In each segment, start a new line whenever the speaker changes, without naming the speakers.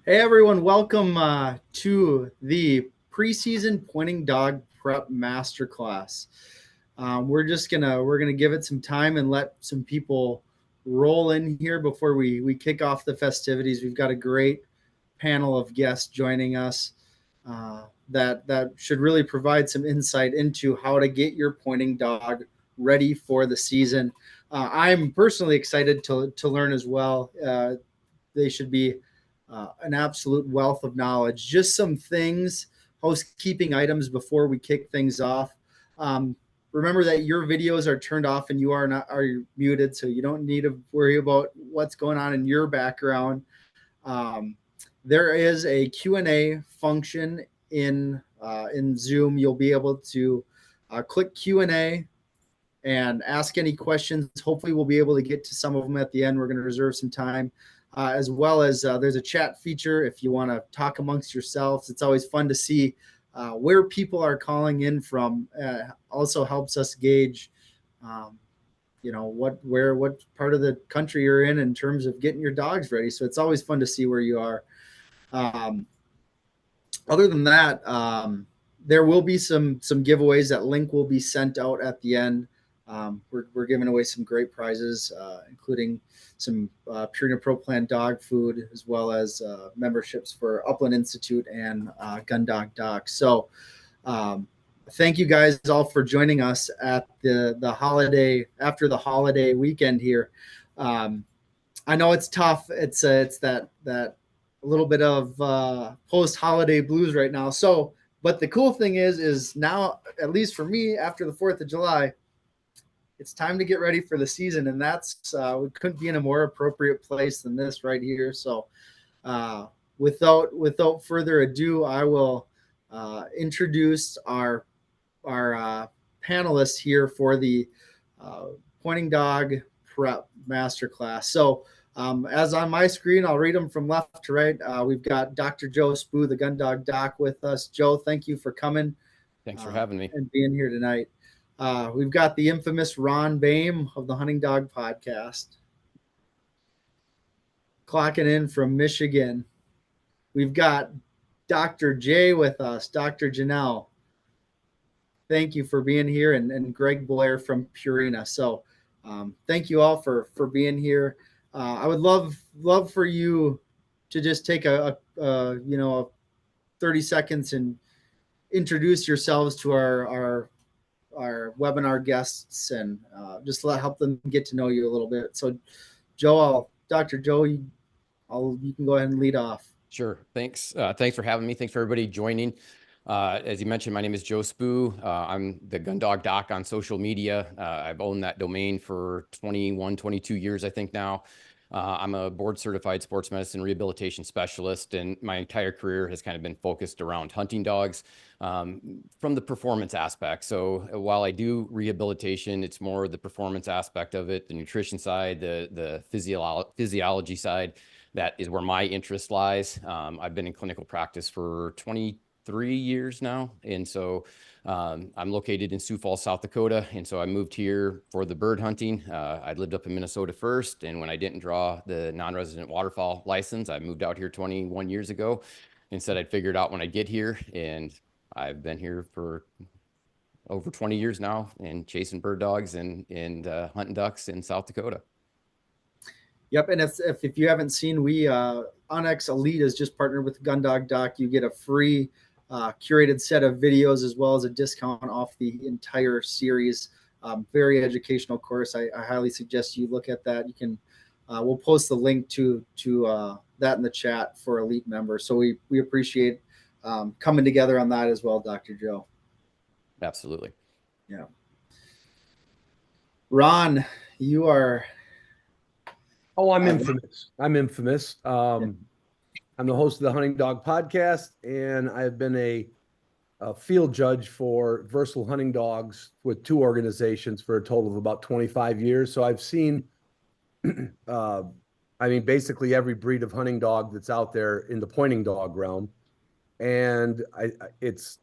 Hey everyone, welcome to the preseason pointing dog prep masterclass. We're gonna give it some time and let some people roll in here before we kick off the festivities. We've got a great panel of guests joining us that should really provide some insight into how to get your pointing dog ready for the season. I'm personally excited to learn as well. They should be an absolute wealth of knowledge. Just some things, housekeeping items before we kick things off. Um, Remember that your videos are turned off and you are muted, so you don't need to worry about what's going on in your background. Um, there is a Q&A function in Zoom. You'll be able to click Q&A and ask any questions. Hopefully, we'll be able to get to some of them at the end. We're going to reserve some time, as well as there's a chat feature if you want to talk amongst yourselves. It's always fun to see where people are calling in from. Also helps us gauge, um, what part of the country you're in terms of getting your dogs ready. So it's always fun to see where you are. Um, Other than that, there will be some giveaways. That link will be sent out at the end. We're giving away some great prizes, including some Purina Pro Plan dog food, as well as memberships for Upland Institute and Gun Dog Doc. So, thank you guys all for joining us at the holiday after the holiday weekend here. Um, I know it's tough. It's that a little bit of post holiday blues right now. So, but the cool thing is now, at least for me, after the 4th of July, it's time to get ready for the season, and that's we couldn't be in a more appropriate place than this right here. So, uh, without further ado, I will introduce our panelists here for the uh, pointing dog prep masterclass. So, as on my screen, I'll read them from left to right. We've got Dr. Joe Spoo, the gun dog doc, with us. Joe, thank you for coming
Thanks for having me.
and being here tonight. We've got the infamous Ron Boehm of the Hunting Dog Podcast, clocking in from Michigan. We've got Dr. J with us, Dr. Janelle. Thank you for being here, and Greg Blair from Purina. So, thank you all for being here. I would love for you to just take a 30 seconds and introduce yourselves to our webinar guests and just help them get to know you a little bit. So, Dr. Joe, you can go ahead and lead off.
Sure. Thanks. Thanks for having me. Thanks for everybody joining. As you mentioned, my name is Joe Spoo. I'm the Gun Dog Doc on social media. I've owned that domain for 21, 22 years, I think now. I'm a board certified sports medicine rehabilitation specialist, and my entire career has kind of been focused around hunting dogs from the performance aspect. So while I do rehabilitation, it's more the performance aspect of it, the nutrition side, the physiology side. That is where my interest lies. I've been in clinical practice for 23 years now. And so I'm located in Sioux Falls, South Dakota. And so I moved here for the bird hunting. I lived up in Minnesota first. And when I didn't draw the non-resident waterfowl license, I moved out here 21 years ago and said I'd figure it out when I get here. And I've been here for over 20 years now and chasing bird dogs and hunting ducks in South Dakota.
Yep, and if you haven't seen, we onX Elite has just partnered with Gun Dog Doc. You get a free curated set of videos as well as a discount off the entire series. Very educational course. I highly suggest you look at that. You can we'll post the link to that in the chat for Elite members. So we appreciate coming together on that as well, Dr. Joe.
Absolutely.
Yeah. Ron, you are.
Oh, I'm infamous. I'm infamous. I'm the host of the Hunting Dog Podcast, and I've been a field judge for versatile hunting dogs with 2 organizations for a total of about 25 years. So I've seen, basically every breed of hunting dog that's out there in the pointing dog realm. And it's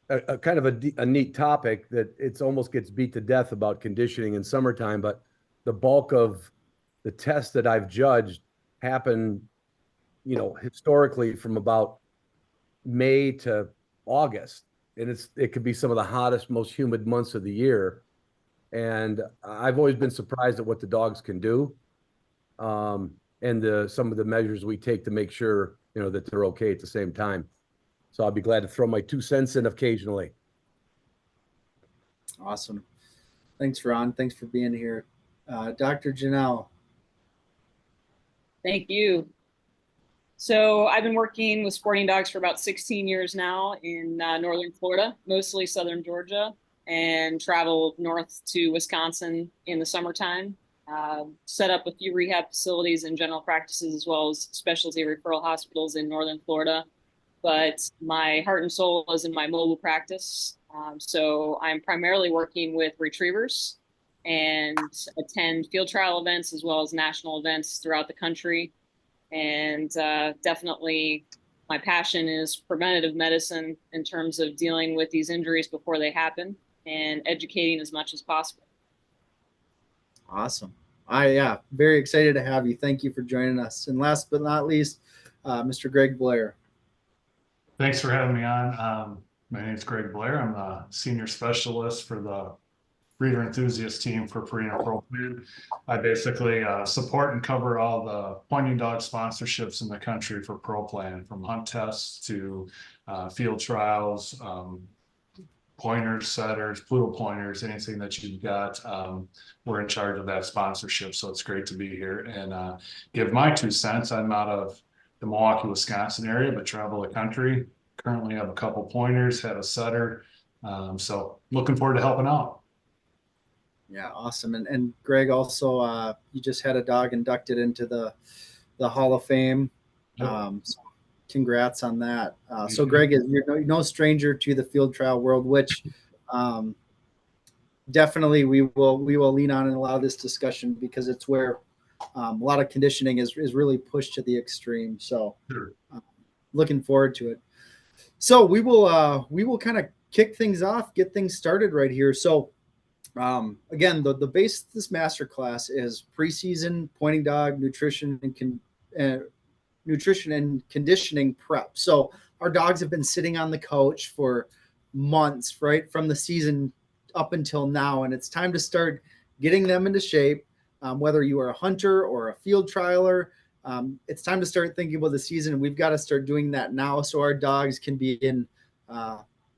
a kind of a neat topic that it's almost gets beat to death about conditioning in summertime, but the bulk of the tests that I've judged happen historically from about May to August, and it could be some of the hottest, most humid months of the year. And I've always been surprised at what the dogs can do, and some of the measures we take to make sure that they're okay at the same time. So I'll be glad to throw my 2 cents in occasionally.
Awesome. Thanks, Ron. Thanks for being here. Dr. Janelle.
Thank you. So I've been working with sporting dogs for about 16 years now in northern Florida, mostly southern Georgia, and travel north to Wisconsin in the summertime. Set up a few rehab facilities and general practices, as well as specialty referral hospitals in northern Florida. But my heart and soul is in my mobile practice. So I'm primarily working with retrievers and attend field trial events as well as national events throughout the country. And definitely my passion is preventative medicine in terms of dealing with these injuries before they happen and educating as much as possible.
Awesome. Yeah, very excited to have you. Thank you for joining us. And last but not least, Mr. Greg Blair.
Thanks for having me on. My name is Greg Blair. I'm the senior specialist for the breeder enthusiast team for Purina Pro Plan. I basically support and cover all the pointing dog sponsorships in the country for Pro Plan, from hunt tests to field trials, pointers, setters, poodle pointers, anything that you've got. We're in charge of that sponsorship, so it's great to be here and give my 2 cents. I'm out of the Milwaukee, Wisconsin area, but travel the country. Currently have a couple pointers, have a setter, so looking forward to helping out.
Yeah, awesome. And Greg, also, you just had a dog inducted into the Hall of Fame.
Yep.
So congrats on that. So Greg, you're no stranger to the field trial world, which definitely we will lean on in a lot of this discussion, because it's where a lot of conditioning is really pushed to the extreme. So
Sure.
Looking forward to it. So we will kind of kick things off, get things started right here. So again, the base of this masterclass is preseason pointing dog nutrition and conditioning prep. So our dogs have been sitting on the couch for months, right, from the season up until now, and it's time to start getting them into shape. Whether you are a hunter or a field trialer, it's time to start thinking about the season, and we've got to start doing that now so our dogs can be in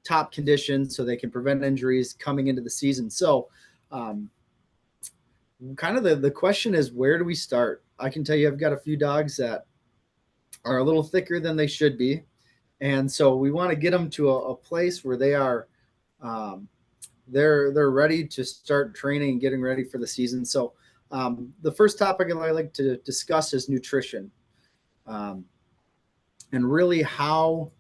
top condition so they can prevent injuries coming into the season. So kind of the question is, where do we start? I can tell you I've got a few dogs that are a little thicker than they should be. And so we want to get them to a place where they are they're ready to start training and getting ready for the season. So the first topic I like to discuss is nutrition, and really how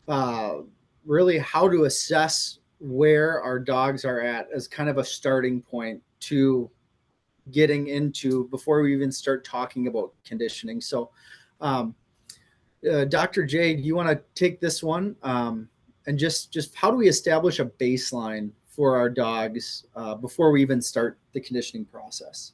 to assess where our dogs are at as kind of a starting point to getting into before we even start talking about conditioning. So Dr. J, do you want to take this one? And just how do we establish a baseline for our dogs before we even start the conditioning process?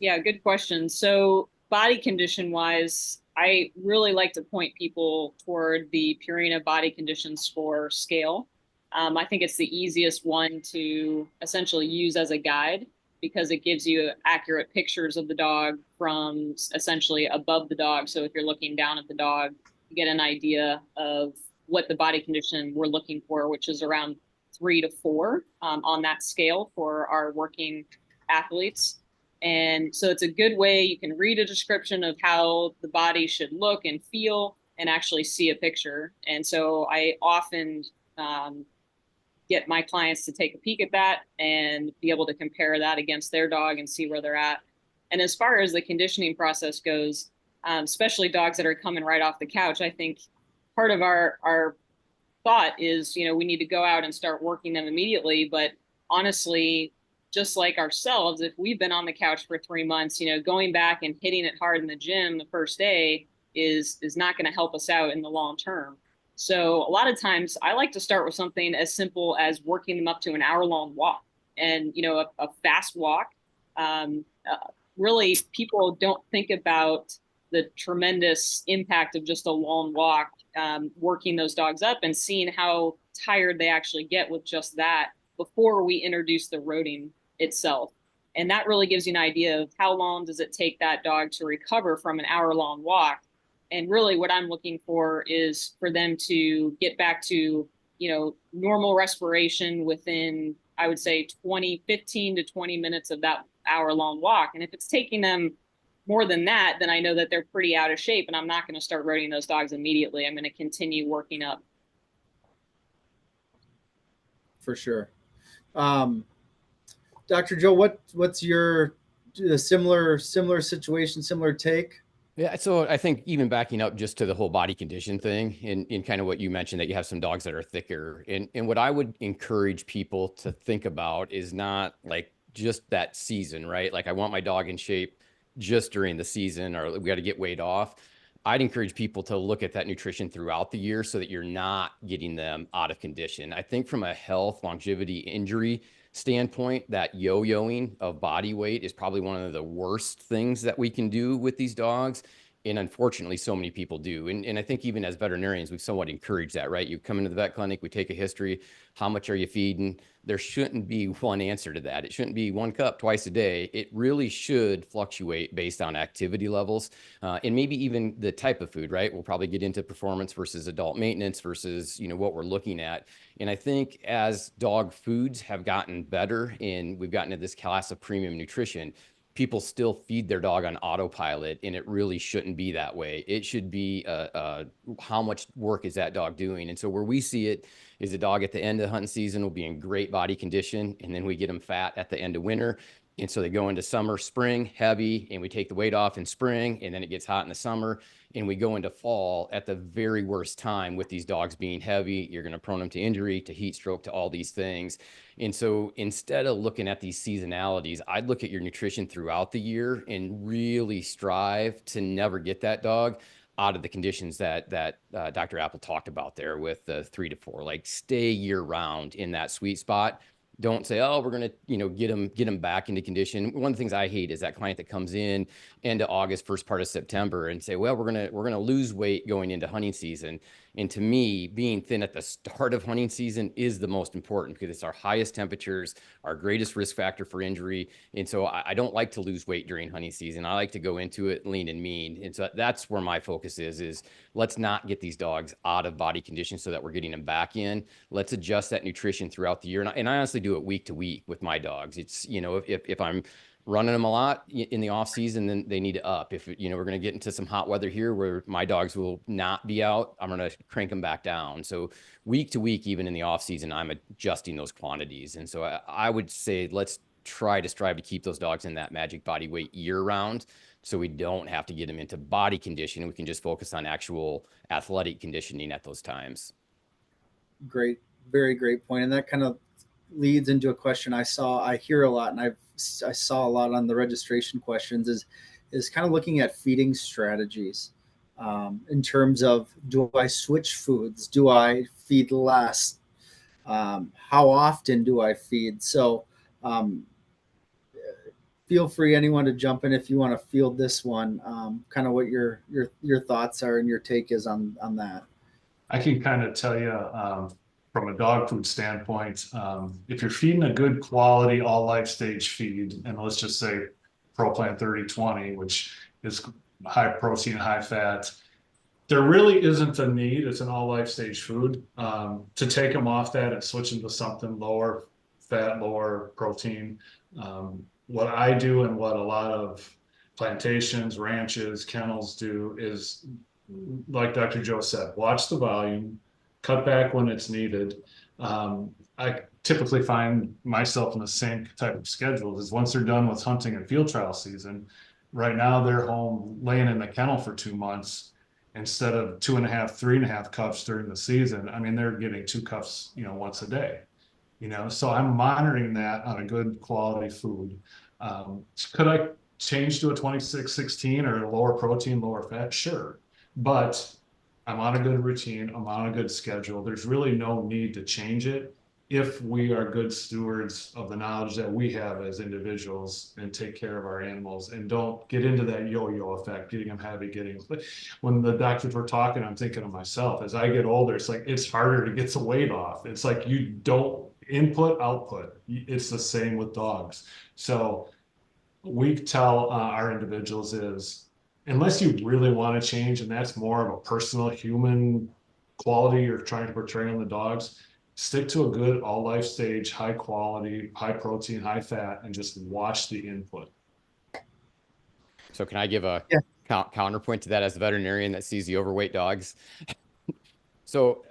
Yeah, good question. So body condition wise, I really like to point people toward the Purina Body Condition Score scale. I think it's the easiest one to essentially use as a guide, because it gives you accurate pictures of the dog from essentially above the dog. So if you're looking down at the dog, you get an idea of what the body condition we're looking for, which is around 3 to 4 on that scale for our working athletes. And so it's a good way you can read a description of how the body should look and feel and actually see a picture. And so I often get my clients to take a peek at that and be able to compare that against their dog and see where they're at. And as far as the conditioning process goes, especially dogs that are coming right off the couch, I think part of our thought is, we need to go out and start working them immediately. But honestly, just like ourselves, if we've been on the couch for 3 months, going back and hitting it hard in the gym the first day is not going to help us out in the long term. So a lot of times I like to start with something as simple as working them up to an hour-long walk, and a fast walk. Really, people don't think about the tremendous impact of just a long walk, working those dogs up and seeing how tired they actually get with just that before we introduce the roading itself. And that really gives you an idea of how long does it take that dog to recover from an hour-long walk. And really what I'm looking for is for them to get back to, normal respiration within, I would say 15 to 20 minutes of that hour-long walk. And if it's taking them more than that, then I know that they're pretty out of shape, and I'm not going to start roading those dogs immediately. I'm going to continue working up.
For sure. Dr. Joe, what's your similar situation, similar take?
Yeah, so I think even backing up just to the whole body condition thing, in kind of what you mentioned, that you have some dogs that are thicker, and what I would encourage people to think about is not like just that season, right? Like I want my dog in shape just during the season, or we got to get weight off. I'd encourage people to look at that nutrition throughout the year so that you're not getting them out of condition. I think from a health, longevity, injury standpoint, that yo-yoing of body weight is probably one of the worst things that we can do with these dogs. And unfortunately, so many people do. And I think even as veterinarians, we somewhat encourage that, right? You come into the vet clinic, we take a history. How much are you feeding? There shouldn't be one answer to that. It shouldn't be 1 cup twice a day. It really should fluctuate based on activity levels, and maybe even the type of food, right? We'll probably get into performance versus adult maintenance versus, what we're looking at. And I think as dog foods have gotten better and we've gotten to this class of premium nutrition, people still feed their dog on autopilot, and it really shouldn't be that way. It should be how much work is that dog doing? And so where we see it is a dog at the end of the hunting season will be in great body condition, and then we get them fat at the end of winter. And so they go into summer, spring, heavy, and we take the weight off in spring, and then it gets hot in the summer, and we go into fall at the very worst time with these dogs being heavy. You're going to prone them to injury, to heat stroke, to all these things. And so instead of looking at these seasonalities, I'd look at your nutrition throughout the year and really strive to never get that dog out of the conditions that Dr. Apple talked about there with the 3 to 4. Like stay year round in that sweet spot. Don't say, oh, we're going to, get them back into condition. One of the things I hate is that client that comes in into August, first part of September, and say, well, we're going to lose weight going into hunting season. And to me, being thin at the start of hunting season is the most important because it's our highest temperatures, our greatest risk factor for injury. And so I don't like to lose weight during hunting season. I like to go into it lean and mean. And so that's where my focus is let's not get these dogs out of body condition so that we're getting them back in. Let's adjust that nutrition throughout the year. And I honestly do it week to week with my dogs. It's, if I'm running them a lot in the off season, then they need to up. If, we're going to get into some hot weather here where my dogs will not be out, I'm going to crank them back down. So week to week, even in the off season, I'm adjusting those quantities. And so I would say, let's try to strive to keep those dogs in that magic body weight year round. So we don't have to get them into body condition. We can just focus on actual athletic conditioning at those times.
Great. Very great point. And that kind of leads into a question I hear a lot, and I saw a lot on the registration questions is kind of looking at feeding strategies in terms of, do I switch foods? Do I feed less? How often do I feed? So feel free, anyone, to jump in if you want to field this one, kind of what your thoughts are and your take is on that.
I can kind of tell you from a dog food standpoint, if you're feeding a good quality all life stage feed, and let's just say ProPlan 30/20, which is high protein, high fat, there really isn't a need. It's an all life stage food to take them off that and switch them to something lower fat, lower protein. What I do and what a lot of plantations, ranches, kennels do is, like Dr. Joe said, watch the volume, cut back when it's needed. I typically find myself in the same type of schedule is once they're done with hunting and field trial season, right now they're home laying in the kennel for 2 months instead of 2.5, 3.5 cups during the season. I mean, they're getting 2 cups, once a day, so I'm monitoring that on a good quality food. Could I change to a 26/16 or a lower protein, lower fat? Sure. But I'm on a good routine. I'm on a good schedule. There's really no need to change it. if we are good stewards of the knowledge that we have as individuals and take care of our animals and don't get into that yo-yo effect, getting them heavy, when the doctors were talking, I'm thinking of myself, as I get older, it's like, it's harder to get the weight off. It's like, you don't input, output. It's the same with dogs. So we tell our individuals is, unless you really want to change, and that's more of a personal human quality you're trying to portray on the dogs, stick to a good all life stage, high quality, high protein, high fat, and just watch the input.
So can I give a counterpoint to that as a veterinarian that sees the overweight dogs? So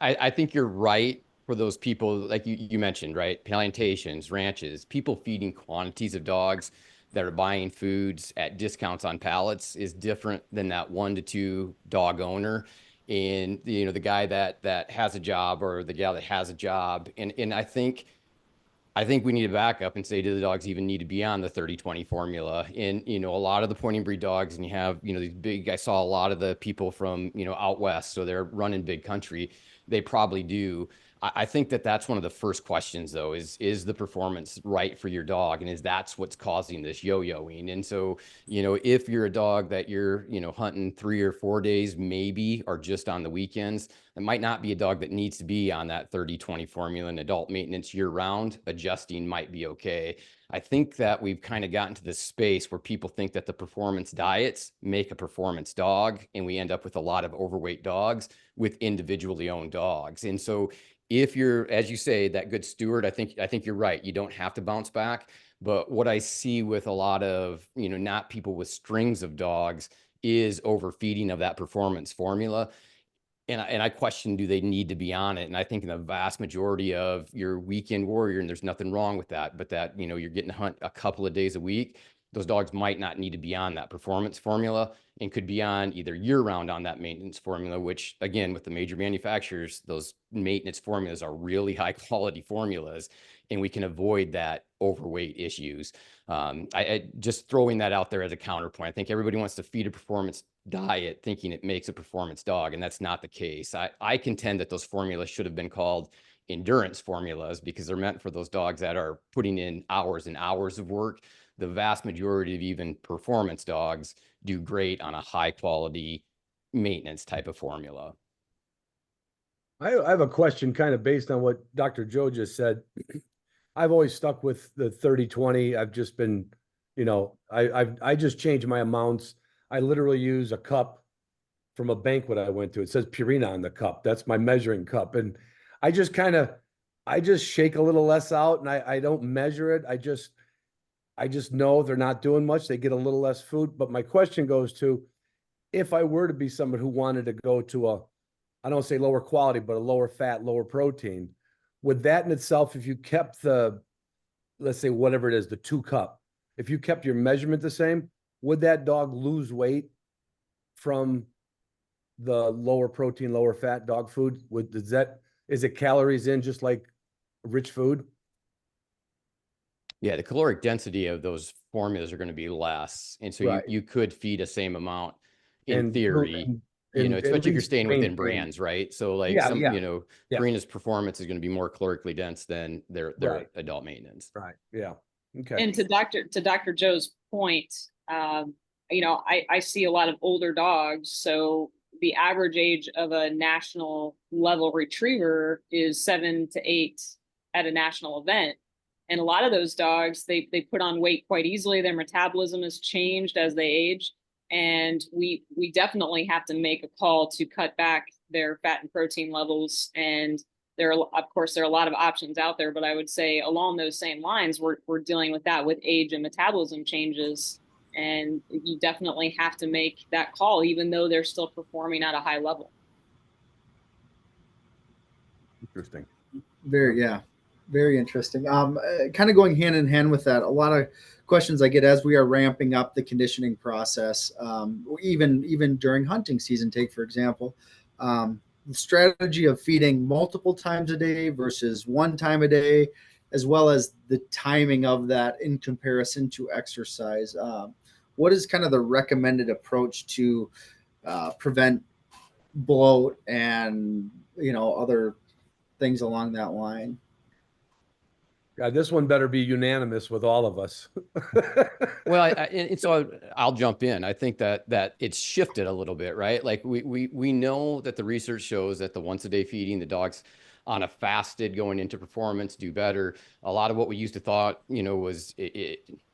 I think you're right for those people, like you mentioned, right? Plantations, ranches, people feeding quantities of dogs that are buying foods at discounts on pallets is different than that 1 to 2 dog owner. And, you know, the guy that has a job, or the gal that has a job. And I think we need to back up and say, do the dogs even need to be on the 30-20 formula? And, you know, a lot of the pointing breed dogs, and you have, you know, these big, I saw a lot of the people from, you know, out west, so they're running big country. They probably do. I think that's one of the first questions, though, is the performance right for your dog? And that's what's causing this yo-yoing? And so, you know, if you're a dog that you're, you know, hunting 3 or 4 days, maybe, or just on the weekends, it might not be a dog that needs to be on that 30-20 formula, and adult maintenance year round. Adjusting might be okay. I think that we've kind of gotten to this space where people think that the performance diets make a performance dog, and we end up with a lot of overweight dogs with individually owned dogs. And so if you're, as you say, that good steward, I think you're right. You don't have to bounce back. But what I see with a lot of, you know, not people with strings of dogs, is overfeeding of that performance formula. And I question, do they need to be on it? And I think in the vast majority of your weekend warrior, and there's nothing wrong with that, but that, you know, you're getting to hunt a couple of days a week, those dogs might not need to be on that performance formula, and could be on either year round on that maintenance formula, which again, with the major manufacturers, those maintenance formulas are really high quality formulas, and we can avoid that overweight issues. I just throwing that out there as a counterpoint. I think everybody wants to feed a performance diet thinking it makes a performance dog, and that's not the case. I contend that those formulas should have been called endurance formulas, because they're meant for those dogs that are putting in hours and hours of work. The vast majority of even performance dogs do great on a high quality maintenance type of formula.
I have a question kind of based on what Dr. Joe just said. I've always stuck with the 30-20. I've just been, you know, I just changed my amounts. I literally use a cup from a banquet I went to. It says Purina on the cup. That's my measuring cup. And I just shake a little less out, and I don't measure it. I just know they're not doing much. They get a little less food. But my question goes to, if I were to be someone who wanted to go to I don't say lower quality, but a lower fat, lower protein, would that in itself, if you kept let's say whatever it is, the 2 cup, if you kept your measurement the same, would that dog lose weight from the lower protein, lower fat dog food? Is it calories in just like rich food?
Yeah, the caloric density of those formulas are going to be less. And so you could feed a same amount in theory, you know, especially if you're staying within brands, right? So like you know, Purina's performance is going to be more calorically dense than their adult maintenance.
Right. Yeah. Okay.
And to Dr. Joe's point, you know, I see a lot of older dogs. So the average age of a national level retriever is 7 to 8 at a national event. And a lot of those dogs, they put on weight quite easily. Their metabolism has changed as they age. And we definitely have to make a call to cut back their fat and protein levels. And there are a lot of options out there, but I would say along those same lines, we're dealing with that with age and metabolism changes. And you definitely have to make that call, even though they're still performing at a high level.
Interesting.
Very interesting. Kind of going hand in hand with that, a lot of questions I get as we are ramping up the conditioning process, even during hunting season. Take, for example, the strategy of feeding multiple times a day versus 1 time a day, as well as the timing of that in comparison to exercise. What is kind of the recommended approach to prevent bloat and, you know, other things along that line?
God, this one better be unanimous with all of us.
Well, and so I'll jump in. I think that it's shifted a little bit, right? Like we know that the research shows that the once a day feeding, the dogs on a fasted going into performance do better. A lot of what we used to thought, was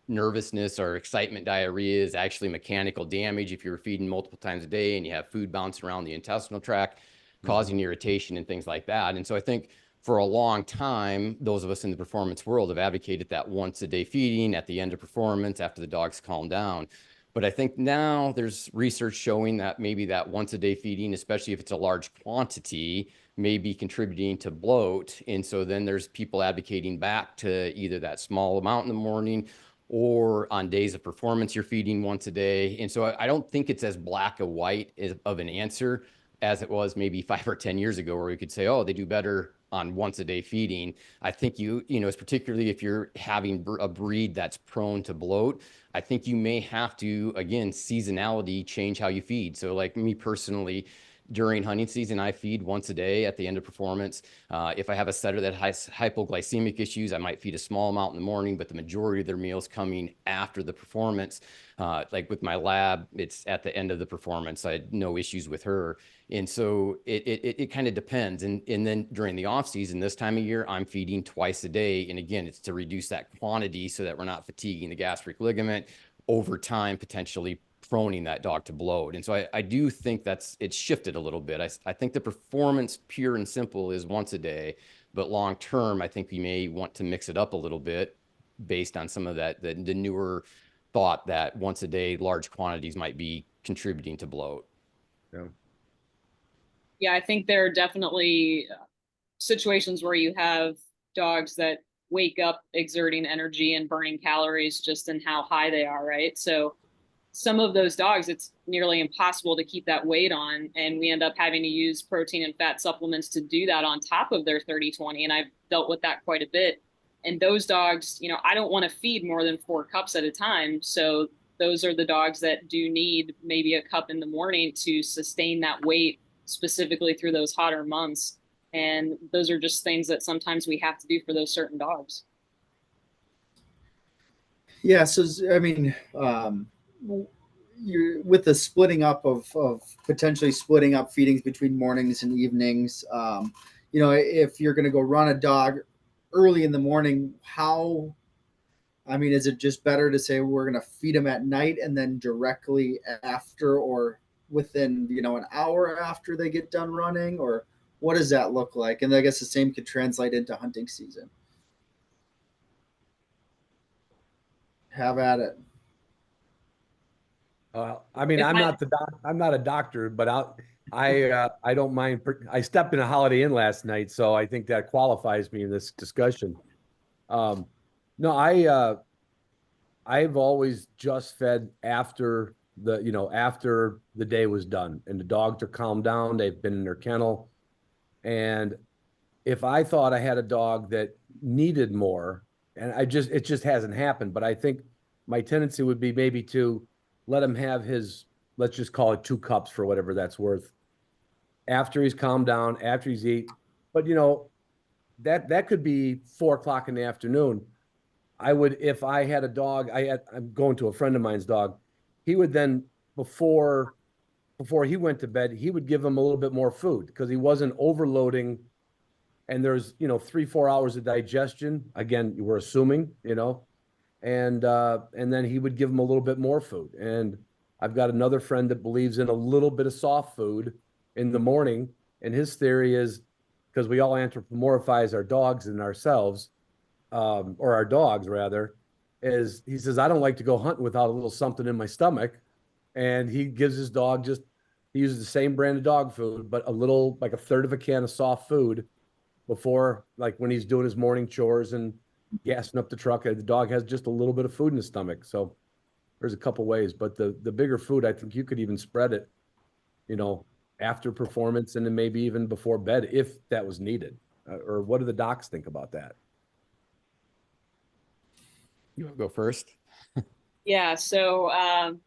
nervousness or excitement diarrhea is actually mechanical damage if you're feeding multiple times a day and you have food bounce around the intestinal tract, causing irritation and things like that. And so I think for a long time, those of us in the performance world have advocated that once a day feeding at the end of performance after the dogs calm down. But I think now there's research showing that maybe that once a day feeding, especially if it's a large quantity, may be contributing to bloat. And so then there's people advocating back to either that small amount in the morning or on days of performance, you're feeding once a day. And so I don't think it's as black and white of an answer as it was maybe 5 or 10 years ago, where we could say, oh, they do better on once a day feeding. I think it's particularly if you're having a breed that's prone to bloat, I think you may have to, again, seasonality, change how you feed. So like me personally, during hunting season, I feed once a day at the end of performance. If I have a setter that has hypoglycemic issues, I might feed a small amount in the morning, but the majority of their meals coming after the performance. Like with my lab, it's at the end of the performance. I had no issues with her. And so it kind of depends. And then during the off season, this time of year, I'm feeding twice a day. And again, it's to reduce that quantity so that we're not fatiguing the gastric ligament over time, potentially proning that dog to bloat. And so I do think it's shifted a little bit. I think the performance pure and simple is once a day, but long term, I think we may want to mix it up a little bit based on some of that, the newer thought that once a day, large quantities might be contributing to bloat.
Yeah.
Yeah, I think there are definitely situations where you have dogs that wake up exerting energy and burning calories just in how high they are, right? So some of those dogs, it's nearly impossible to keep that weight on. And we end up having to use protein and fat supplements to do that on top of their 30-20. And I've dealt with that quite a bit. And those dogs, I don't want to feed more than 4 cups at a time. So those are the dogs that do need maybe a cup in the morning to sustain that weight, specifically through those hotter months. And those are just things that sometimes we have to do for those certain dogs.
Yeah. So, I mean, you're with the splitting up of potentially splitting up feedings between mornings and evenings. If you're going to go run a dog early in the morning, is it just better to say we're going to feed them at night and then directly after, or within, an hour after they get done running, or what does that look like? And I guess the same could translate into hunting season. Have at it.
I'm not a doctor, but I don't mind. I stepped in a Holiday Inn last night, so I think that qualifies me in this discussion. No, I've always just fed after after the day was done and the dogs are calmed down, they've been in their kennel. And if I thought I had a dog that needed more, and it just hasn't happened, but I think my tendency would be maybe to let him have his, let's just call it 2 cups for whatever that's worth, after he's calmed down, after he's eat. But that could be 4 o'clock in the afternoon. I would, if I had a dog, I'm going to a friend of mine's dog, he would then, before he went to bed, he would give him a little bit more food because he wasn't overloading. And there's, 3-4 hours of digestion. Again, we're assuming, and then he would give him a little bit more food. And I've got another friend that believes in a little bit of soft food in the morning. And his theory is, because we all anthropomorphize our dogs and ourselves, or our dogs rather, is he says, I don't like to go hunting without a little something in my stomach. And he gives his dog he uses the same brand of dog food, but a little, like a third of a can of soft food before, like when he's doing his morning chores and gassing up the truck. The dog has just a little bit of food in his stomach. So there's a couple ways, but the bigger food, I think you could even spread it, after performance and then maybe even before bed if that was needed. Or what do the docs think about that?
You want to go first?
Yeah, so I'm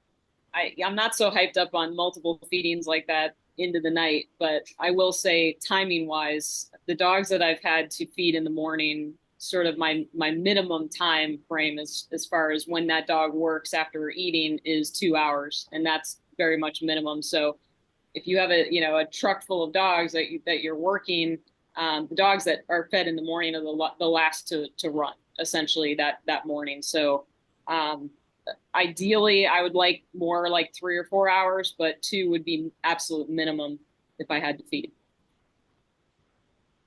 not so hyped up on multiple feedings like that into the night, but I will say timing wise, the dogs that I've had to feed in the morning sort of my minimum time frame as far as when that dog works after eating is 2 hours, and that's very much minimum. So if you have a truck full of dogs that you're working, the dogs that are fed in the morning are the last to run essentially that morning. So ideally I would like more like 3 or 4 hours, but 2 would be absolute minimum if I had to feed.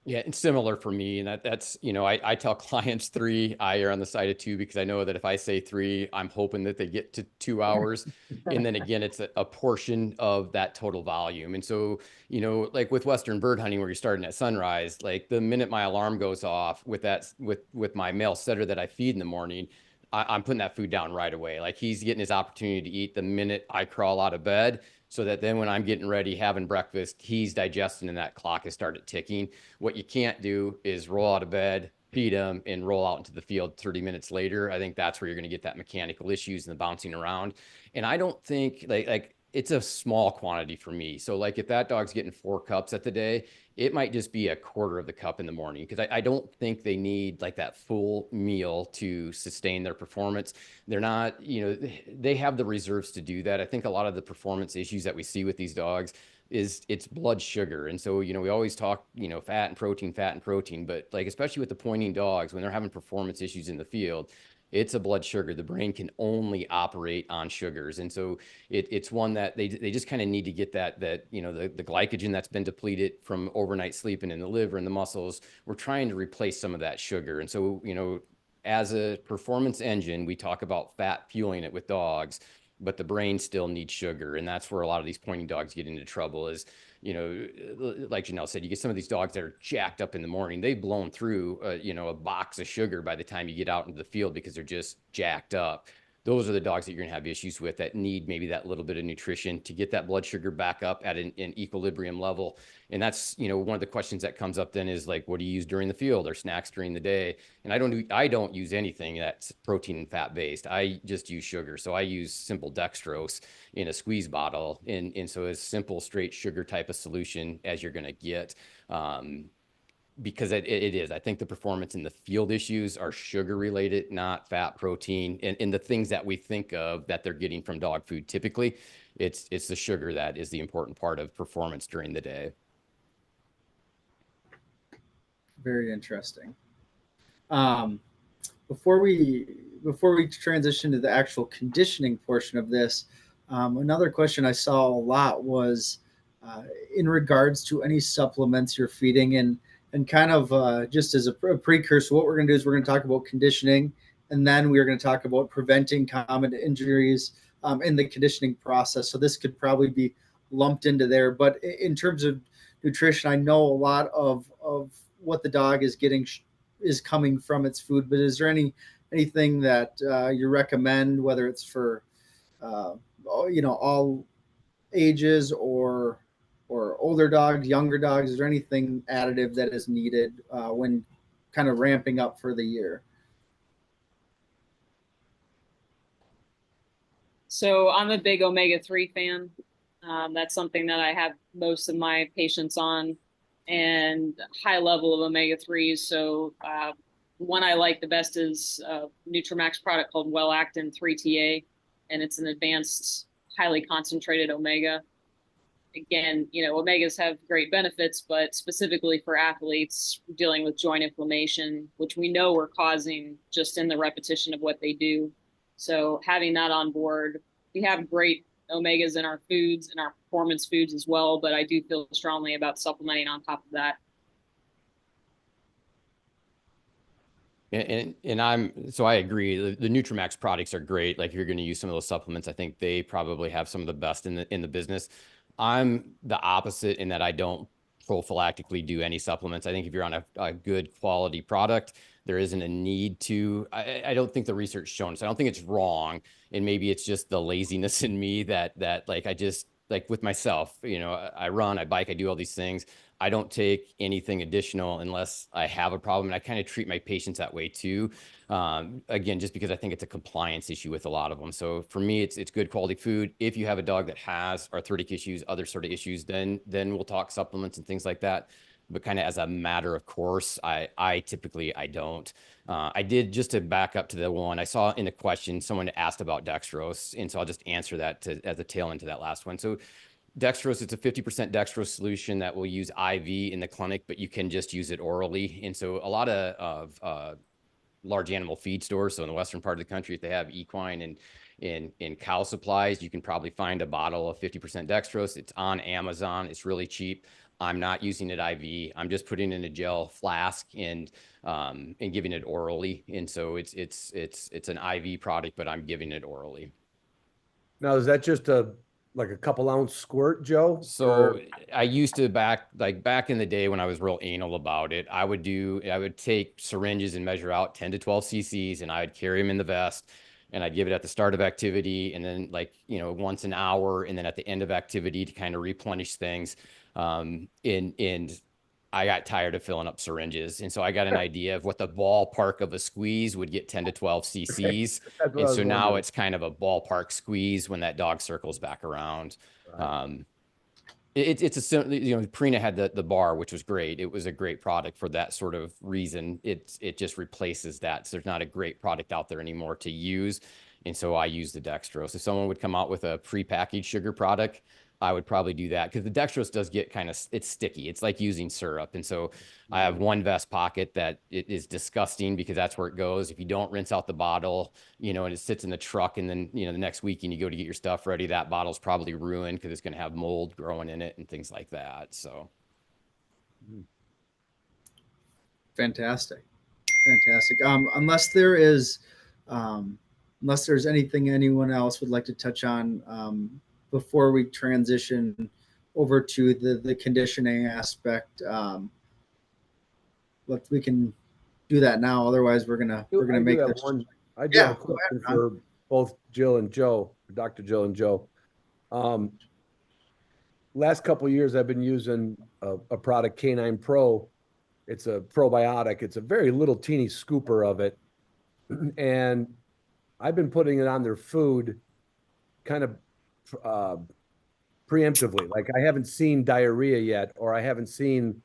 Yeah, it's similar for me. And that's, I tell clients 3, I err on the side of 2, because I know that if I say 3, I'm hoping that they get to 2 hours. And then again, it's a portion of that total volume. And so, like with Western bird hunting, where you're starting at sunrise, like the minute my alarm goes off with my male setter that I feed in the morning, I'm putting that food down right away. Like he's getting his opportunity to eat the minute I crawl out of bed, so that then when I'm getting ready, having breakfast, he's digesting and that clock has started ticking. What you can't do is roll out of bed, feed him, and roll out into the field 30 minutes later. I think that's where you're going to get that mechanical issues and the bouncing around. And I don't think like it's a small quantity for me. So like if that dog's getting 4 cups at the day, it might just be a quarter of the cup in the morning, because I don't think they need like that full meal to sustain their performance. They're not, they have the reserves to do that. I think a lot of the performance issues that we see with these dogs is it's blood sugar. And so, we always talk, fat and protein, but like, especially with the pointing dogs, when they're having performance issues in the field, it's a blood sugar. The brain can only operate on sugars. And so it's one that they just kind of need to get that, the glycogen that's been depleted from overnight sleeping in the liver and the muscles. We're trying to replace some of that sugar. And so, as a performance engine, we talk about fat fueling it with dogs, but the brain still needs sugar. And that's where a lot of these pointing dogs get into trouble is, like Janelle said, you get some of these dogs that are jacked up in the morning. They've blown through, a box of sugar by the time you get out into the field, because they're just jacked up. Those are the dogs that you're going to have issues with, that need maybe that little bit of nutrition to get that blood sugar back up at an equilibrium level. And that's, one of the questions that comes up then is like, what do you use during the field or snacks during the day? And I don't use anything that's protein and fat based. I just use sugar. So I use simple dextrose in a squeeze bottle. And so it's simple, straight sugar type of solution as you're going to get. Because it is. I think the performance in the field issues are sugar related, not fat, protein, and the things that we think of that they're getting from dog food. Typically, it's the sugar that is the important part of performance during the day.
Very interesting. Before we transition to the actual conditioning portion of this, another question I saw a lot was in regards to any supplements you're feeding, and kind of just as a precursor, what we're going to do is we're going to talk about conditioning, and then we're going to talk about preventing common injuries in the conditioning process. So this could probably be lumped into there. But in terms of nutrition, I know a lot of what the dog is getting is coming from its food. But is there anything that you recommend, whether it's for all ages or older dogs, younger dogs? Is there anything additive that is needed when kind of ramping up for the year?
So I'm a big omega-3 fan. That's something that I have most of my patients on, and high level of omega-3s. So one I like the best is a Nutramax product called Well-Actin 3TA, and it's an advanced, highly concentrated omega. Again, omegas have great benefits, but specifically for athletes dealing with joint inflammation, which we know we're causing just in the repetition of what they do. So having that on board, we have great omegas in our foods and our performance foods as well, but I do feel strongly about supplementing on top of that.
So I agree. The Nutramax products are great. Like if you're going to use some of those supplements, I think they probably have some of the best in the business. I'm the opposite in that I don't prophylactically do any supplements. I think if you're on a good quality product, there isn't a need to. I don't think the research shown. So I don't think it's wrong, and maybe it's just the laziness in me that like I just like with myself. I run, I bike, I do all these things. I don't take anything additional unless I have a problem. And I kind of treat my patients that way too. Again, just because I think it's a compliance issue with a lot of them. So for me, it's good quality food. If you have a dog that has arthritic issues, other sort of issues, then we'll talk supplements and things like that. but kind of as a matter of course, I typically, I don't. I did, just to back up to the one I saw in the question, someone asked about dextrose. And so I'll just answer that as a tail into that last one. So dextrose, it's a 50% dextrose solution that will use IV in the clinic, but you can just use it orally. And so a lot of large animal feed stores, so in the western part of the country, if they have equine and in cow supplies, you can probably find a bottle of 50% dextrose. It's on Amazon. It's really cheap. I'm not using it IV. I'm just putting it in a gel flask and giving it orally. And so it's an IV product, but I'm giving it orally.
Now, is that just like a couple ounce squirt, Joe?
So I used to back in the day when I was real anal about it, I would take syringes and measure out 10 to 12 cc's, and I'd carry them in the vest, and I'd give it at the start of activity, and then once an hour, and then at the end of activity to kind of replenish things. And I got tired of filling up syringes. And so I got an idea of what the ballpark of a squeeze would get 10 to 12 cc's. And so now it's kind of a ballpark squeeze when that dog circles back around. Right. It's a, Purina had the bar, which was great. It was a great product for that sort of reason. It just replaces that. So there's not a great product out there anymore to use. And so I use the dextrose. If someone would come out with a prepackaged sugar product, I would probably do that, because the dextrose does get it's sticky. It's like using syrup. And so I have one vest pocket that it is disgusting, because that's where it goes. If you don't rinse out the bottle, and it sits in the truck, and then, the next weekend you go to get your stuff ready, that bottle's probably ruined because it's going to have mold growing in it and things like that. So.
Fantastic. Unless there's anything anyone else would like to touch on, before we transition over to the conditioning aspect, we can do that now. Otherwise, we're gonna make this.
I do have a question for both Jill and Joe, Dr. Jill and Joe. Last couple of years, I've been using a product, Canine Pro. It's a probiotic. It's a very little teeny scooper of it, and I've been putting it on their food, kind of preemptively. Like, I haven't seen diarrhea yet, or I haven't seen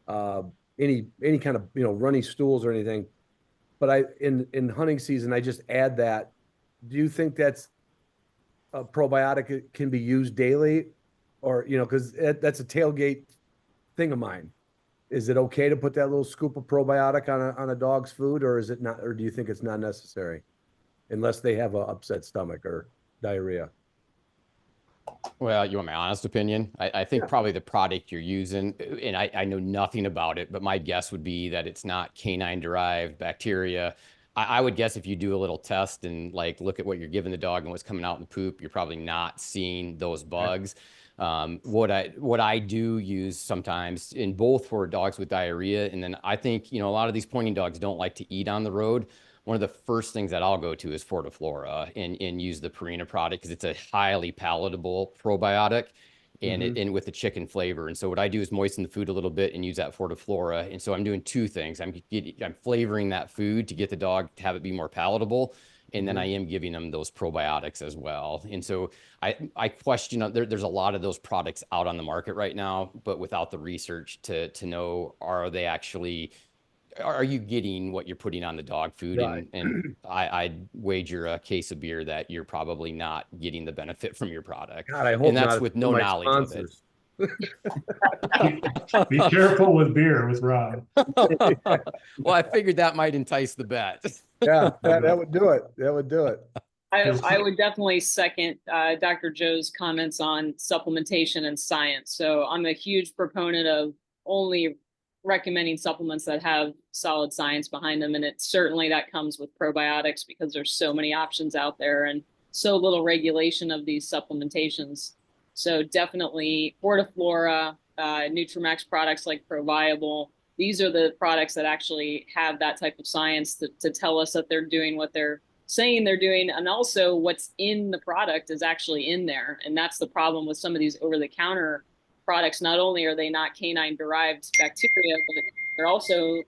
any kind of runny stools or anything. But in hunting season, I just add that. Do you think that's a probiotic can be used daily, or because that's a tailgate thing of mine? Is it okay to put that little scoop of probiotic on a dog's food, or is it not? Or do you think it's not necessary, unless they have an upset stomach or diarrhea?
Well, you want my honest opinion? I think probably the product you're using, and I know nothing about it, but my guess would be that it's not canine-derived bacteria. I would guess if you do a little test and look at what you're giving the dog and what's coming out in the poop, you're probably not seeing those bugs. What I do use sometimes, in both for dogs with diarrhea, and then I think a lot of these pointing dogs don't like to eat on the road. One of the first things that I'll go to is Fortiflora and use the Purina product, because it's a highly palatable probiotic, and and with the chicken flavor. And so what I do is moisten the food a little bit and use that Fortiflora. And so I'm doing two things. I'm flavoring that food to get the dog to have it be more palatable. And then I am giving them those probiotics as well. And so I question, there's a lot of those products out on the market right now, but without the research to know, are you getting what you're putting on the dog food? Right. And I'd wager a case of beer that you're probably not getting the benefit from your product.
God, I hope
and that's
not,
with no knowledge
sponsors.
of
it. Be careful with beer with Rob.
Well, I figured that might entice the bet.
Yeah, that would do it. That would do it.
I would definitely second Dr. Joe's comments on supplementation and science. So I'm a huge proponent of only recommending supplements that have solid science behind them. And certainly that comes with probiotics, because there's so many options out there and so little regulation of these supplementations. So definitely Fortiflora, Nutramax products like ProViable. These are the products that actually have that type of science to tell us that they're doing what they're saying they're doing. And also what's in the product is actually in there. And that's the problem with some of these over-the-counter products. Not only are they not canine derived bacteria, but they're also,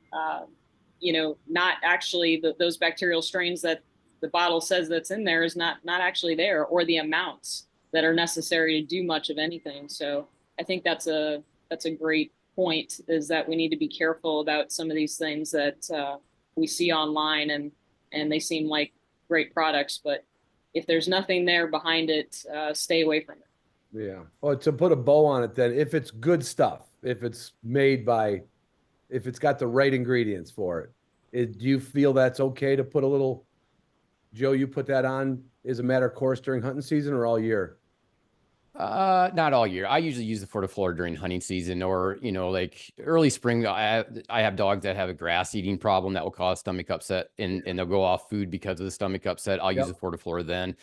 not actually those bacterial strains that the bottle says that's in there is not actually there, or the amounts that are necessary to do much of anything. So I think that's a great point, is that we need to be careful about some of these things that we see online, and they seem like great products, but if there's nothing there behind it, stay away from it.
Yeah. Well, to put a bow on it, then, if it's good stuff, if it's if it's got the right ingredients for it, do you feel that's okay to put a little, Joe, you put that on as a matter of course during hunting season or all year?
Not all year. I usually use the Fortiflora during hunting season, or, like early spring. I have dogs that have a grass eating problem that will cause stomach upset, and they'll go off food because of the stomach upset. I'll use the Fortiflora then.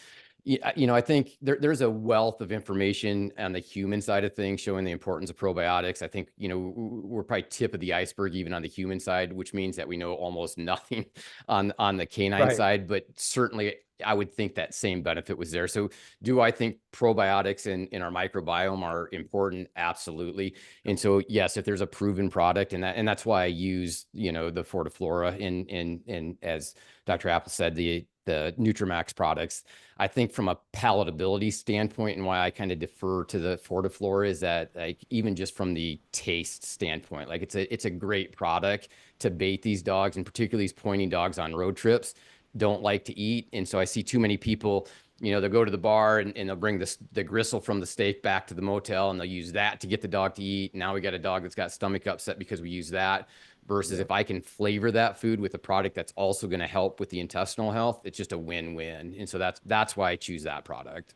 I think there's a wealth of information on the human side of things showing the importance of probiotics. I think, we're probably tip of the iceberg even on the human side, which means that we know almost nothing on the canine side, but certainly I would think that same benefit was there. So do I think probiotics in our microbiome are important? Absolutely. And so, yes, if there's a proven product, and that's why I use, the Fortiflora in as Dr. Apple said, the Nutramax products. I think from a palatability standpoint, and why I kind of defer to the Fortiflora, is that, like, even just from the taste standpoint, like it's a great product to bait these dogs, and particularly these pointing dogs on road trips don't like to eat. And so I see too many people, they'll go to the bar and they'll bring the gristle from the steak back to the motel, and they'll use that to get the dog to eat. Now we got a dog that's got stomach upset because we use that. Versus if I can flavor that food with a product that's also going to help with the intestinal health, it's just a win-win. And so that's why I choose that product.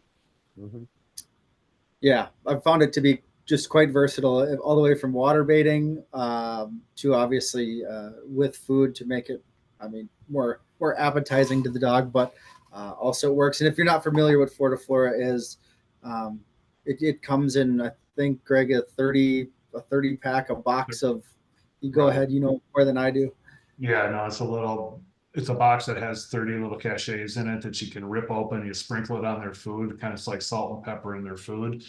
Mm-hmm.
Yeah, I've found it to be just quite versatile, all the way from water baiting to obviously with food to make it, more appetizing to the dog, but also it works. And if you're not familiar what Fortiflora is, it comes in, I think, Greg, a 30 pack, a box of. You go ahead, more than I do.
Yeah, no, it's a box that has 30 little cachets in it that you can rip open. You sprinkle it on their food, kind of like salt and pepper in their food.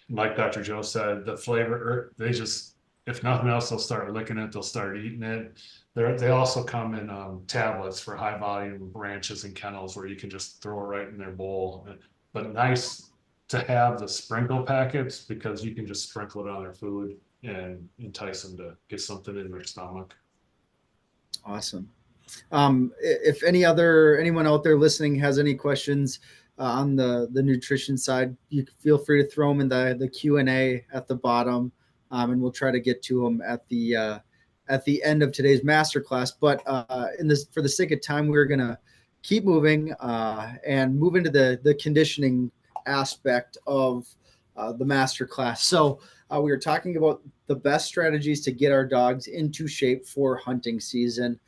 And like Dr. Joe said, the flavor, they just, if nothing else, they'll start licking it. They'll start eating it. They also come in tablets for high volume ranches and kennels where you can just throw it right in their bowl. But nice to have the sprinkle packets, because you can just sprinkle it on their food and entice them to get something in their stomach.
Awesome. If anyone out there listening has any questions on the nutrition side, you feel free to throw them in the Q&A at the bottom, and we'll try to get to them at the end of today's masterclass. But for the sake of time, we're gonna keep moving and move into the conditioning aspect of the masterclass. So we were talking about the best strategies to get our dogs into shape for hunting season.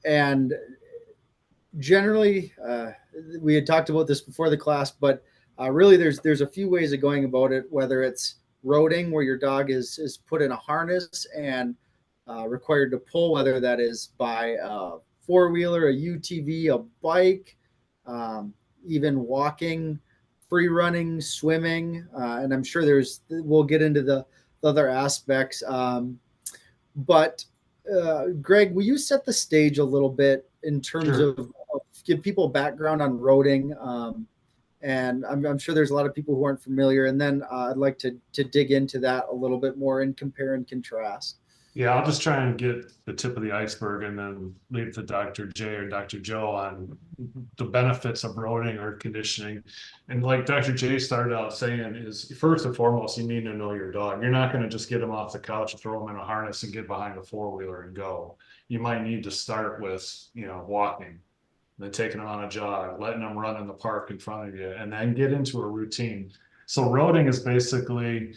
And generally, we had talked about this before the class, but really there's a few ways of going about it, whether it's roading, where your dog is put in a harness and required to pull, whether that is by a four-wheeler, a UTV, a bike, even walking, free running, swimming, and I'm sure we'll get into the other aspects. But Greg, will you set the stage a little bit in terms of give people background on roading? And I'm sure there's a lot of people who aren't familiar. And then I'd like to dig into that a little bit more and compare and contrast.
Yeah, I'll just try and get the tip of the iceberg and then leave to Dr. J or Dr. Joe on the benefits of roading or conditioning. And like Dr. J started out saying, is first and foremost, you need to know your dog. You're not going to just get them off the couch and throw them in a harness and get behind a four-wheeler and go. You might need to start with, walking, then taking them on a jog, letting them run in the park in front of you, and then get into a routine. So roading is basically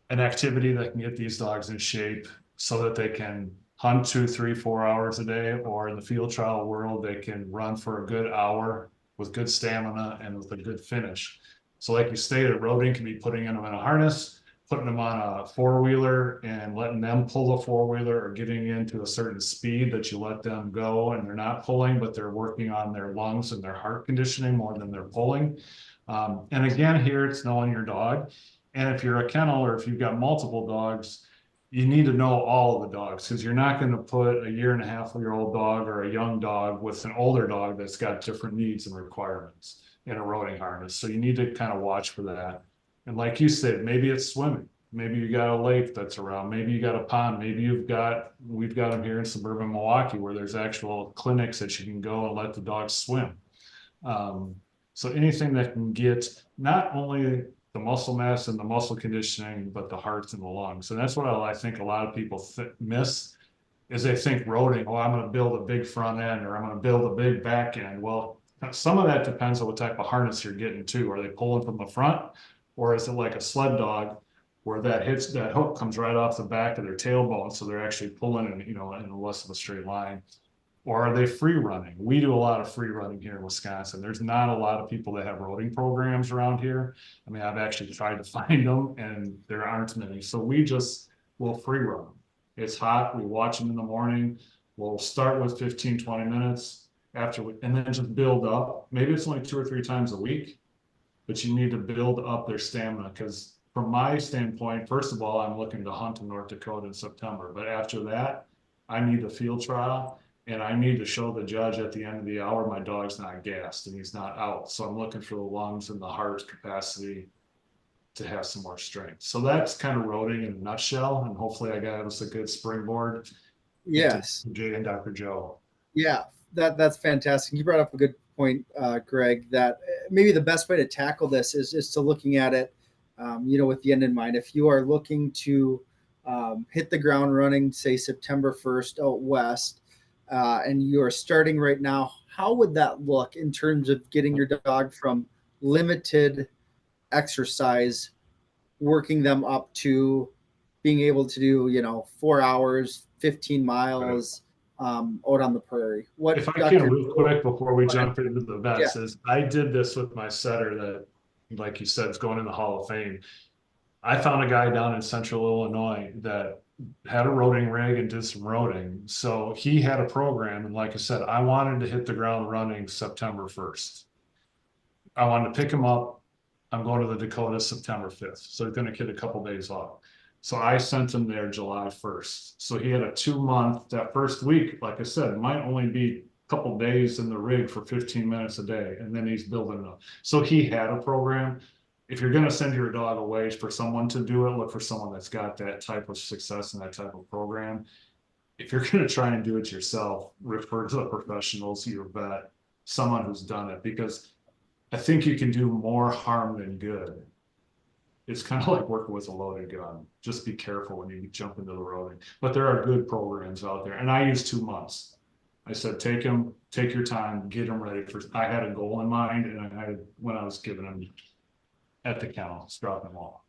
an activity that can get these dogs in shape so that they can hunt 2, 3, 4 hours a day, or in the field trial world, they can run for a good hour with good stamina and with a good finish. So like you stated, roading can be putting them in a harness, putting them on a four-wheeler and letting them pull the four-wheeler, or getting into a certain speed that you let them go and they're not pulling, but they're working on their lungs and their heart conditioning more than they're pulling. And again, here it's knowing your dog. And if you're a kennel, or if you've got multiple dogs, you need to know all of the dogs, because you're not going to put a 1.5-year-old dog or a young dog with an older dog that's got different needs and requirements in a roading harness. So you need to kind of watch for that. And like you said, maybe it's swimming. Maybe you got a lake that's around, maybe you got a pond, maybe we've got them here in suburban Milwaukee where there's actual clinics that you can go and let the dogs swim. So anything that can get not only the muscle mass and the muscle conditioning, but the heart and the lungs. And that's what I think a lot of people miss, is they think roading, oh, I'm going to build a big front end, or I'm going to build a big back end. Well, some of that depends on what type of harness you're getting to. Are they pulling from the front, or is it like a sled dog where that hook comes right off the back of their tailbone, so they're actually pulling in, in less of a straight line? Or are they free running? We do a lot of free running here in Wisconsin. There's not a lot of people that have roading programs around here. I mean, I've actually tried to find them, and there aren't many. So we just will free run them. It's hot. We watch them in the morning. We'll start with 15, 20 minutes and then just build up. Maybe it's only 2 or 3 times a week, but you need to build up their stamina, because from my standpoint, first of all, I'm looking to hunt in North Dakota in September. But after that, I need a field trial, and I need to show the judge at the end of the hour my dog's not gassed and he's not out. So I'm looking for the lungs and the heart capacity to have some more strength. So that's kind of roading in a nutshell. And hopefully I got us a good springboard.
Yes.
Jay and Dr. Joe.
Yeah, that's fantastic. You brought up a good point, Greg, that maybe the best way to tackle this is to looking at it, with the end in mind. If you are looking to hit the ground running, say September 1st out west, and you are starting right now, how would that look in terms of getting your dog from limited exercise, working them up to being able to do 4 hours, 15 miles out on the prairie? What,
if I
Dr.
can real quick before we jump into the vets,
Yeah.
is I did this with my setter that, like you said, is going in the Hall of Fame. I found a guy down in central Illinois that had a roading rig and did some roading. So he had a program. And like I said, I wanted to hit the ground running September 1st. I wanted to pick him up. I'm going to the Dakota September 5th. So he's going to get a couple days off. So I sent him there July 1st. So he had a 2-month, that first week, like I said, it might only be a couple days in the rig for 15 minutes a day. And then he's building up. So he had a program. If you're going to send your dog away for someone to do it, look for someone that's got that type of success and that type of program. If you're going to try and do it yourself, refer to the professionals, your vet, someone who's done it, because I think you can do more harm than good. It's kind of like working with a loaded gun. Just be careful when you jump into the roading. But there are good programs out there. And I used 2 months. I said, take your time, get them ready for. I had a goal in mind, and when I was giving them at the kennel, drop them off.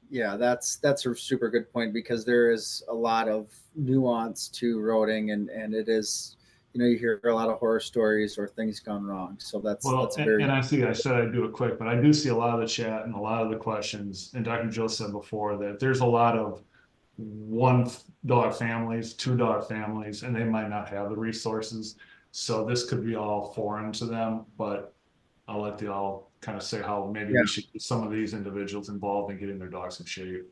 Yeah, that's a super good point, because there is a lot of nuance to roading, and it is, you hear a lot of horror stories or things gone wrong. So that's very.
And I said I'd do it quick, but I do see a lot of the chat and a lot of the questions. And Dr. Joe said before that there's a lot of 1 dog families, 2 dog families, and they might not have the resources. So this could be all foreign to them, but I'll let y'all kind of say how maybe we should get some of these individuals involved in getting their dogs in shape.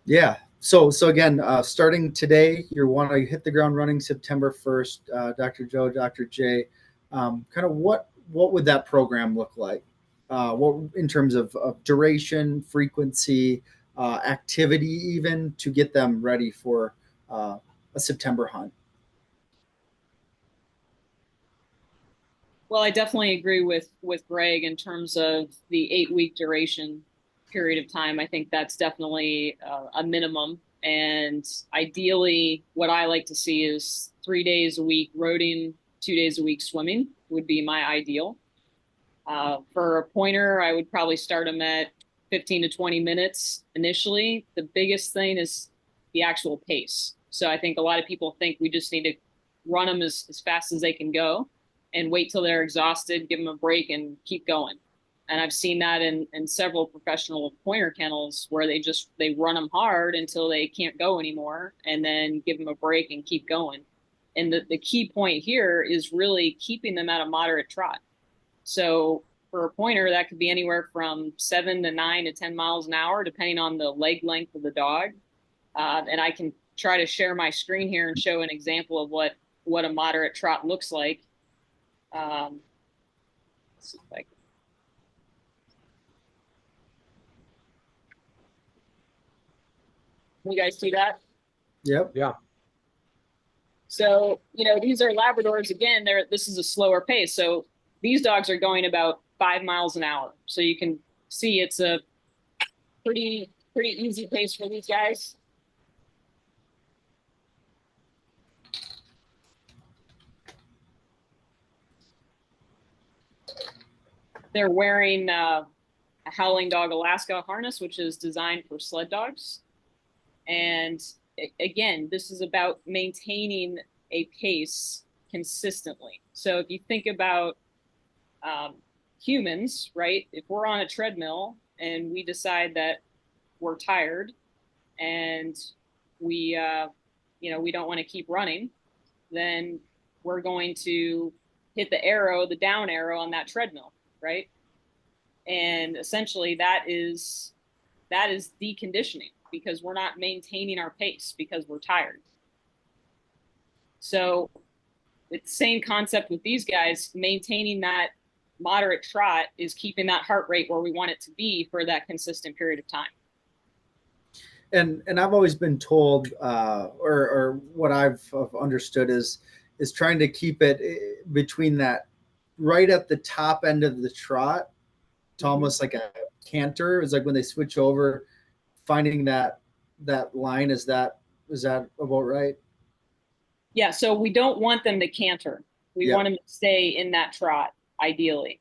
Yeah. So again, starting today, you want to hit the ground running September 1st. Dr. Joe, Dr. J, kind of what would that program look like? What in terms of duration, frequency, activity, even to get them ready for a September hunt?
Well, I definitely agree with Greg in terms of the 8-week duration period of time. I think that's definitely a minimum. And ideally, what I like to see is 3 days a week roading, 2 days a week swimming would be my ideal. For a pointer, I would probably start them at 15 to 20 minutes initially. The biggest thing is the actual pace. So I think a lot of people think we just need to run them as fast as they can go and wait till they're exhausted, give them a break and keep going. And I've seen that in several professional pointer kennels where they run them hard until they can't go anymore and then give them a break and keep going. And the key point here is really keeping them at a moderate trot. So for a pointer, that could be anywhere from 7 to 9 to 10 miles an hour, depending on the leg length of the dog. And I can try to share my screen here and show an example of what a moderate trot looks like. Let's see if I can. Can you guys see that?
Yep.
Yeah.
So, these are Labradors. Again, this is a slower pace. So these dogs are going about 5 miles an hour. So you can see it's a pretty easy pace for these guys. They're wearing a Howling Dog Alaska harness, which is designed for sled dogs. And again, this is about maintaining a pace consistently. So if you think about humans, right? If we're on a treadmill and we decide that we're tired and we don't want to keep running, then we're going to hit the down arrow on that treadmill, right? And essentially that is deconditioning, because we're not maintaining our pace because we're tired. So it's the same concept with these guys. Maintaining that moderate trot is keeping that heart rate where we want it to be for that consistent period of time.
And I've always been told, or what I've understood is trying to keep it between that, right at the top end of the trot, to almost like a canter. It's like when they switch over, finding that line. Is that about right?
Yeah. So we don't want them to canter. We want them to stay in that trot, ideally.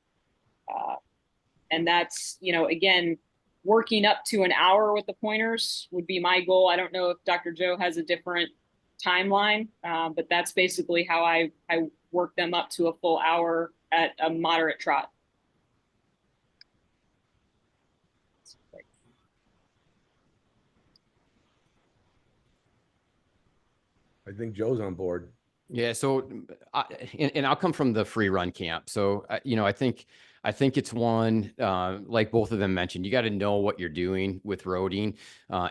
And that's, again, working up to an hour with the pointers would be my goal. I don't know if Dr. Joe has a different timeline, but that's basically how I work them up to a full hour at a moderate trot.
I think Joe's on board.
Yeah. So, and I'll come from the free run camp. So, I think it's one, like both of them mentioned, you got to know what you're doing with roading.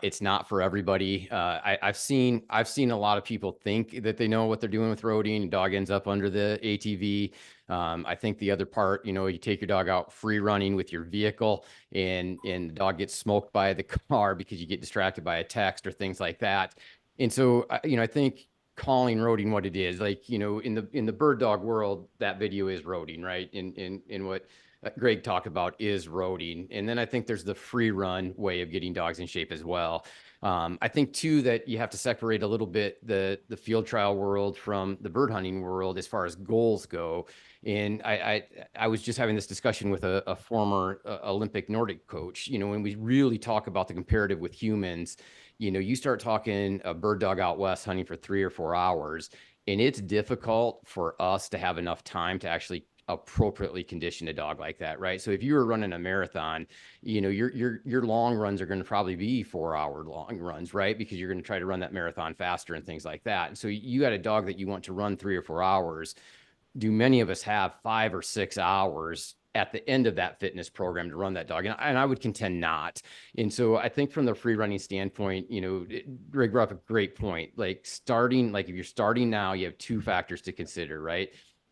It's not for everybody. I've seen a lot of people think that they know what they're doing with roading, and dog ends up under the ATV. I think the other part, you take your dog out free running with your vehicle, and the dog gets smoked by the car because you get distracted by a text or things like that. And so, I think calling roading what it is, like, in the bird dog world, that video is roading, right? In what Greg talked about is roading. And then I think there's the free run way of getting dogs in shape as well. I think too that you have to separate a little bit the field trial world from the bird hunting world as far as goals go. And I was just having this discussion with a former Olympic Nordic coach. When we really talk about the comparative with humans, you start talking a bird dog out west hunting for 3 or 4 hours, and it's difficult for us to have enough time to actually appropriately condition a dog like that, right? So if you were running a marathon, your long runs are going to probably be 4-hour long runs, right? Because you're going to try to run that marathon faster and things like that. And so you got a dog that you want to run 3 or 4 hours. Do many of us have 5 or 6 hours at the end of that fitness program to run that dog? And I would contend not. And so I think from the free running standpoint, Greg brought up a great point. Like if you're starting now, you have 2 factors to consider, right?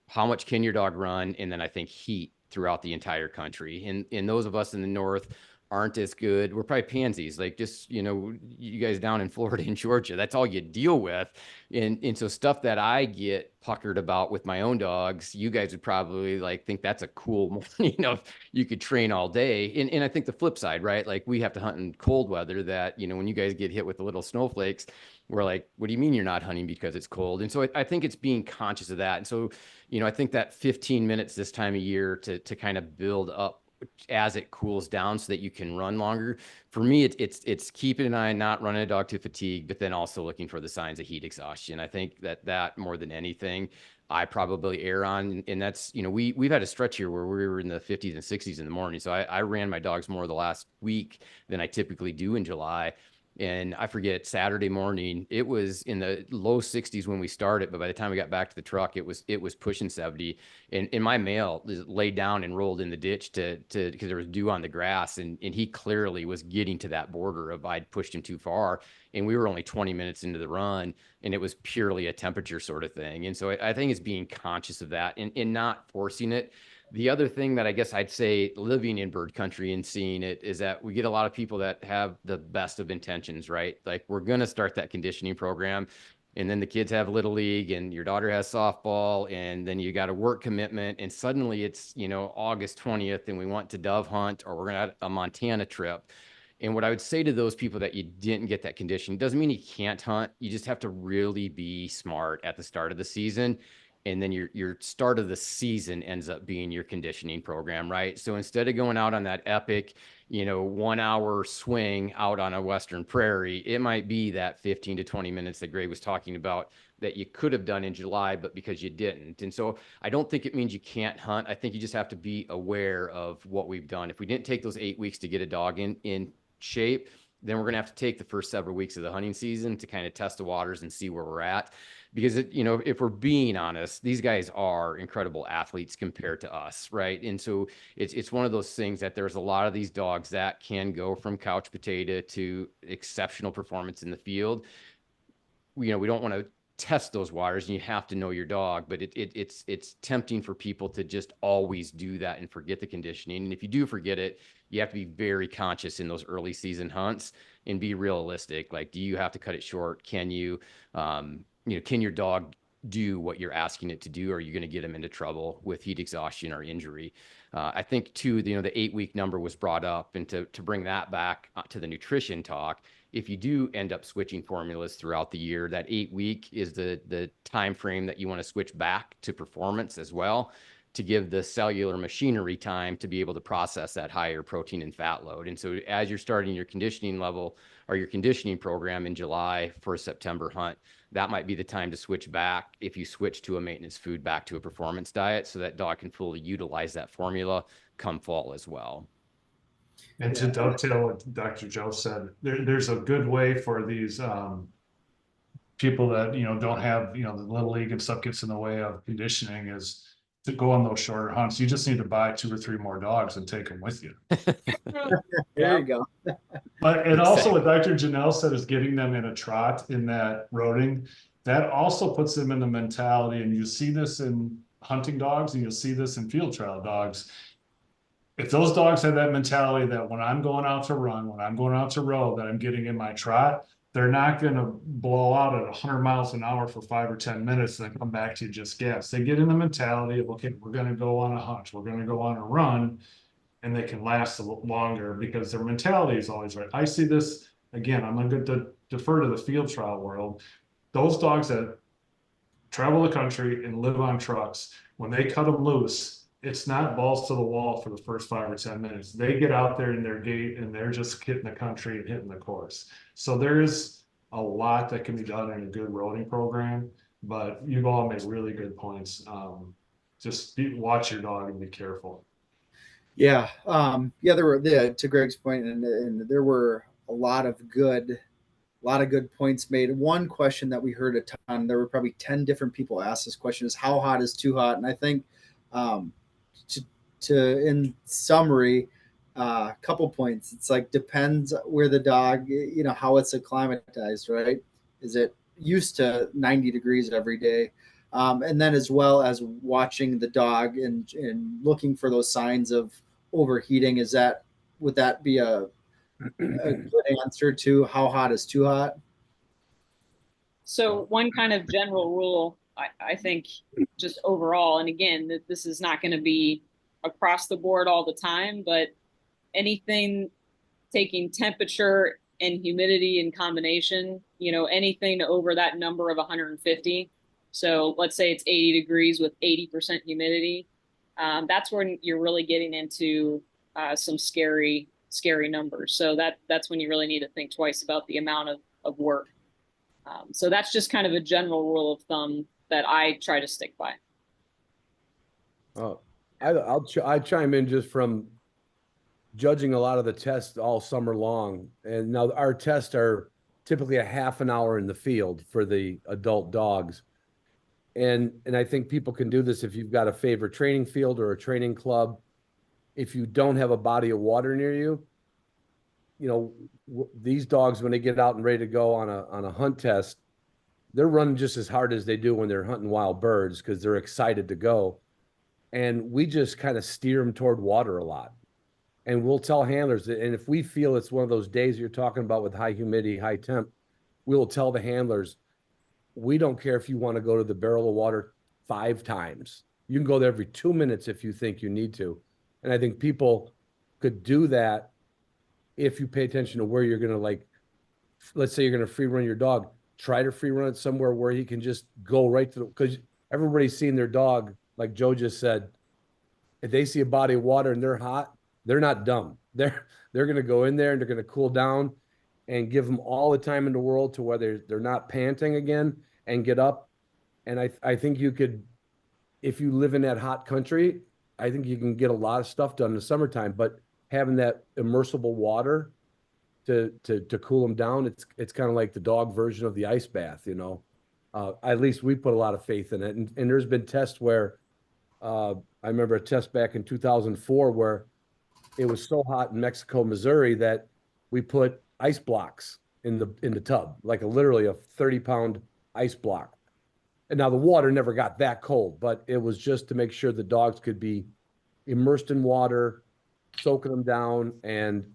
How much can your dog run? And then I think heat throughout the entire country. And those of us in the north aren't as good. We're probably pansies, like just, you guys down in Florida and Georgia, that's all you deal with. And so stuff that I get puckered about with my own dogs, you guys would probably think that's a cool morning of you could train all day. And I think the flip side, right? Like we have to hunt in cold weather that, when you guys get hit with the little snowflakes, we're like, what do you mean you're not hunting because it's cold? And so I think it's being conscious of that. And so, I think that 15 minutes this time of year to kind of build up as it cools down so that you can run longer. For me, it's keeping an eye on not running a dog to fatigue, but then also looking for the signs of heat exhaustion. I think that more than anything, I probably err on. And that's, we've had a stretch here where we were in the 50s and 60s in the morning. So I ran my dogs more the last week than I typically do in July. And I forget, Saturday morning, it was in the low 60s when we started, but by the time we got back to the truck, it was pushing 70. And my male laid down and rolled in the ditch because there was dew on the grass, and he clearly was getting to that border of I'd pushed him too far. And we were only 20 minutes into the run, and it was purely a temperature sort of thing. And so I think it's being conscious of that and not forcing it. The other thing that I guess I'd say living in bird country and seeing it is that we get a lot of people that have the best of intentions, right? Like we're going to start that conditioning program and then the kids have little league and your daughter has softball and then you got a work commitment and suddenly it's, you know, August 20th and we want to dove hunt or we're going to have a Montana trip. And what I would say to those people that you didn't get that condition doesn't mean you can't hunt. You just have to really be smart at the start of the season. And then your start of the season ends up being your conditioning program, right? So instead of going out on that epic, you know, 1 hour swing out on a Western prairie, it might be that 15 to 20 minutes that Greg was talking about that you could have done in July, but because you didn't. And so I don't think it means you can't hunt. I think you just have to be aware of what we've done. If we didn't take those 8 weeks to get a dog in shape, then we're going to have to take the first several weeks of the hunting season to kind of test the waters and see where we're at. Because, you know, if we're being honest, these guys are incredible athletes compared to us, right? And so it's one of those things that there's a lot of these dogs that can go from couch potato to exceptional performance in the field. You know, we don't want to test those waters and you have to know your dog, but it's tempting for people to just always do that and forget the conditioning. And if you do forget it, you have to be very conscious in those early season hunts and be realistic. Like, do you have to cut it short? Can you, you know, can your dog do what you're asking it to do? Or are you going to get them into trouble with heat exhaustion or injury? I think too, you know, the 8-week number was brought up, and to bring that back to the nutrition talk, if you do end up switching formulas throughout the year, that 8-week is the time frame that you want to switch back to performance as well, to give the cellular machinery time to be able to process that higher protein and fat load. And so as you're starting your conditioning level or your conditioning program in July for a September hunt, that might be the time to switch back, if you switch to a maintenance food, back to a performance diet, so that dog can fully utilize that formula come fall as well.
And to dovetail what Dr. Joe said, there's a good way for these people that, you know, don't have, you know, the little league and stuff gets in the way of conditioning, is to go on those shorter hunts. You just need to buy 2 or 3 more dogs and take them with you.
There you go.
But and also what Dr. Janelle said is getting them in a trot in that roading, that also puts them in the mentality, and you see this in hunting dogs and you'll see this in field trial dogs. If those dogs have that mentality that when I'm going out to run, when I'm going out to row, that I'm getting in my trot, they're not going to blow out at 100 miles an hour for 5 or 10 minutes and then come back to you just gas. They get in the mentality of, okay, we're going to go on a hunt, we're going to go on a run, and they can last a little longer because their mentality is always right. I see this, again, I'm going to defer to the field trial world. Those dogs that travel the country and live on trucks, when they cut them loose, it's not balls to the wall for the first 5 or 10 minutes. They get out there in their gate and they're just hitting the country and hitting the course. So there is a lot that can be done in a good roading program, but you've all made really good points. Just watch your dog and be careful.
Yeah. There were, to Greg's point, and there were a lot of good points made. One question that we heard a ton, there were probably 10 different people asked this question, is how hot is too hot? And I think, in summary, a couple points. It's like, depends where the dog, you know, how it's acclimatized, right? Is it used to 90 degrees every day? And then as well as watching the dog and looking for those signs of overheating. Would that be a good answer to how hot is too hot?
So one kind of general rule, I think, just overall, and again, this is not going to be across the board all the time, but anything taking temperature and humidity in combination, you know, anything over that number of 150. So let's say it's 80 degrees with 80% humidity. That's when you're really getting into some scary numbers. So that's when you really need to think twice about the amount of work. So that's just kind of a general rule of thumb that I try to stick by.
Oh, I chime in just from judging a lot of the tests all summer long. And now our tests are typically a half an hour in the field for the adult dogs. And I think people can do this if you've got a favorite training field or a training club. If you don't have a body of water near you, you know, these dogs, when they get out and ready to go on a hunt test, they're running just as hard as they do when they're hunting wild birds, because they're excited to go. And we just kind of steer them toward water a lot. And we'll tell handlers that, and if we feel it's one of those days you're talking about with high humidity, high temp, we'll tell the handlers, we don't care if you want to go to the barrel of water 5 times. You can go there every 2 minutes if you think you need to. And I think people could do that if you pay attention to where you're going to, like, let's say you're going to free run your dog, try to free run it somewhere where he can just go right to the, because everybody's seen their dog, like Joe just said, if they see a body of water and they're hot, they're not dumb. They're going to go in there and they're going to cool down and give them all the time in the world to where they're not panting again and get up. And I think you could, if you live in that hot country, I think you can get a lot of stuff done in the summertime, but having that immersible water to cool them down, it's kind of like the dog version of the ice bath, you know. At least we put a lot of faith in it. And there's been tests where, I remember a test back in 2004 where it was so hot in Mexico, Missouri, that we put ice blocks in the tub, like literally a 30-pound ice block. And now the water never got that cold, but it was just to make sure the dogs could be immersed in water, soaking them down. And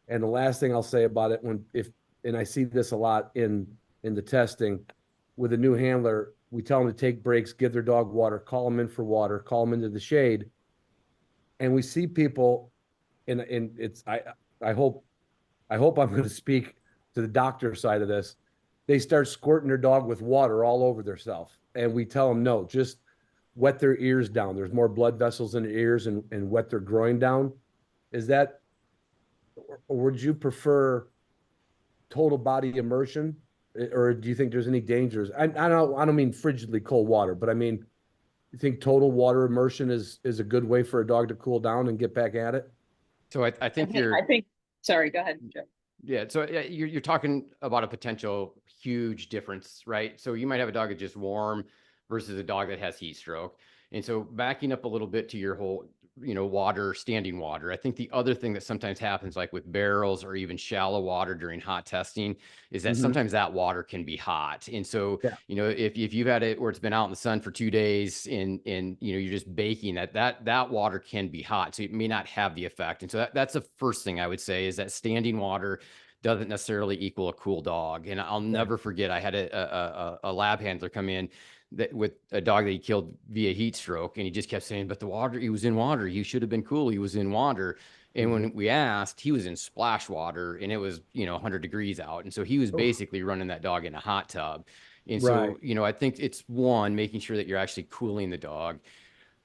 the last thing I'll say about it, and I see this a lot in the testing with a new handler, we tell them to take breaks, give their dog water, call them in for water, call them into the shade. And we see people, and it's, I hope I'm going to speak to the doctor side of this. They start squirting their dog with water all over themselves. And we tell them, no, just wet their ears down. There's more blood vessels in their ears, and wet their groin down. Is that, or would you prefer total body immersion? Or do you think there's any dangers? I don't mean frigidly cold water, but I mean, you think total water immersion is a good way for a dog to cool down and get back at it?
So I think
sorry, go ahead, Joe.
Yeah, so you're talking about a potential huge difference, right? So you might have a dog that's just warm versus a dog that has heat stroke. And so backing up a little bit to your whole, water, standing water, I think the other thing that sometimes happens, like with barrels or even shallow water during hot testing, is that sometimes that water can be hot. And so, if you've had it where it's been out in the sun for 2 days and you're just baking, that water can be hot. So it may not have the effect. And so that's the first thing I would say, is that standing water doesn't necessarily equal a cool dog. And I'll never forget, I had a lab handler come in with a dog that he killed via heat stroke, and he just kept saying, but the water, he was in water, he should have been cool, he was in water. And when we asked, he was in splash water, and it was 100 degrees out, and so he was basically running that dog in a hot tub. And so I think it's one, making sure that you're actually cooling the dog.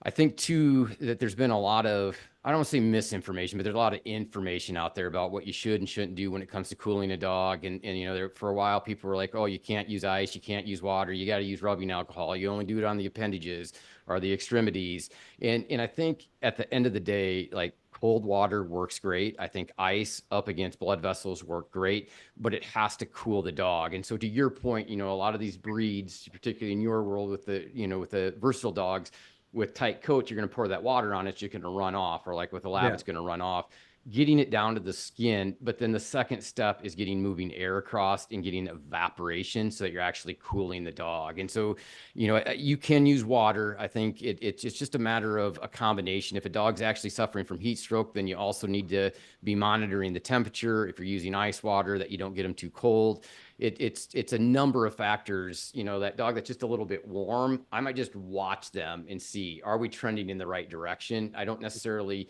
I think too, that there's been a lot of, I don't want to say misinformation, but there's a lot of information out there about what you should and shouldn't do when it comes to cooling a dog. And there, for a while, people were like, oh, you can't use ice, you can't use water, you got to use rubbing alcohol, you only do it on the appendages or the extremities. And I think at the end of the day, like, cold water works great. I think ice up against blood vessels work great, but it has to cool the dog. And so to your point, a lot of these breeds, particularly in your world with the versatile dogs, with tight coats, you're going to pour that water on it, you're going to run off, or like with a lab, it's going to run off, getting it down to the skin. But then the second step is getting moving air across and getting evaporation so that you're actually cooling the dog. And so, you can use water. I think it's just a matter of a combination. If a dog's actually suffering from heat stroke, then you also need to be monitoring the temperature. If you're using ice water, that you don't get them too cold. It's a number of factors. That dog that's just a little bit warm, I might just watch them and see, are we trending in the right direction? I don't necessarily,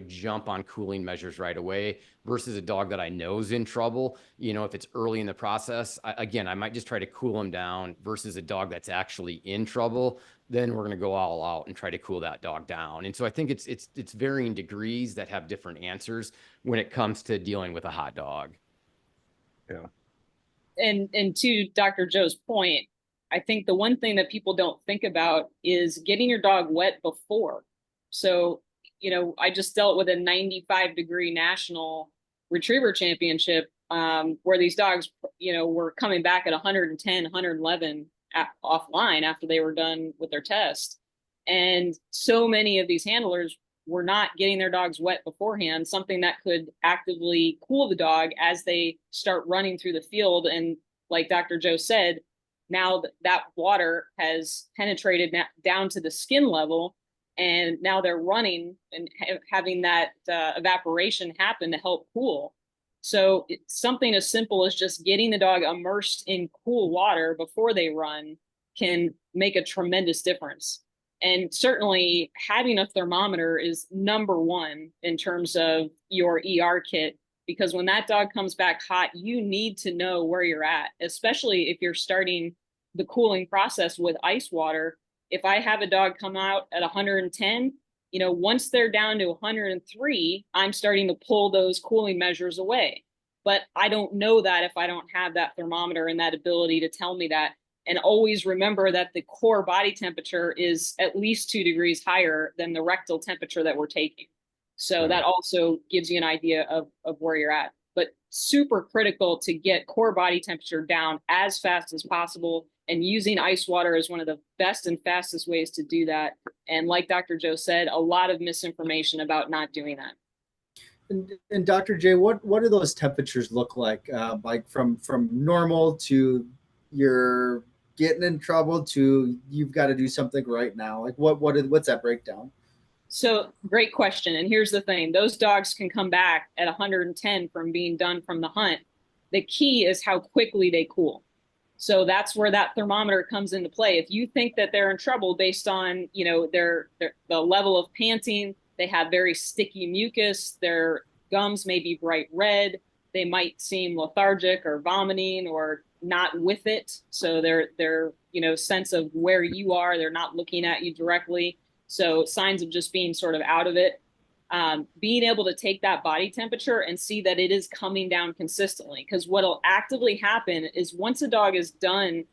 jump on cooling measures right away, versus a dog that I know is in trouble. If it's early in the process, I might just try to cool him down, versus a dog that's actually in trouble. Then we're going to go all out and try to cool that dog down. And so I think it's varying degrees that have different answers when it comes to dealing with a hot dog.
Yeah.
And to Dr. Joe's point, I think the one thing that people don't think about is getting your dog wet before. So, I just dealt with a 95-degree national retriever championship, where these dogs, were coming back at 110, 111 offline after they were done with their test. And so many of these handlers were not getting their dogs wet beforehand, something that could actively cool the dog as they start running through the field. And like Dr. Joe said, now that water has penetrated down to the skin level, and now they're running and having that evaporation happen to help cool. So it's something as simple as just getting the dog immersed in cool water before they run can make a tremendous difference. And certainly having a thermometer is number one in terms of your ER kit, because when that dog comes back hot, you need to know where you're at, especially if you're starting the cooling process with ice water. If I have a dog come out at 110, once they're down to 103, I'm starting to pull those cooling measures away. But I don't know that if I don't have that thermometer and that ability to tell me that. And always remember that the core body temperature is at least 2 degrees higher than the rectal temperature that we're taking. So that also gives you an idea of where you're at. But super critical to get core body temperature down as fast as possible. And using ice water is one of the best and fastest ways to do that. And like Dr. Joe said, a lot of misinformation about not doing that.
And Dr. J, what do those temperatures look like? Like from normal to you're getting in trouble to you've got to do something right now? Like what's that breakdown?
So great question. And here's the thing. Those dogs can come back at 110 from being done from the hunt. The key is how quickly they cool. So that's where that thermometer comes into play. If you think that they're in trouble based on, the level of panting, they have very sticky mucus, their gums may be bright red, they might seem lethargic or vomiting or not with it. So their sense of where you are, they're not looking at you directly. So signs of just being sort of out of it. Being able to take that body temperature and see that it is coming down consistently. Because what'll actively happen is once a dog is done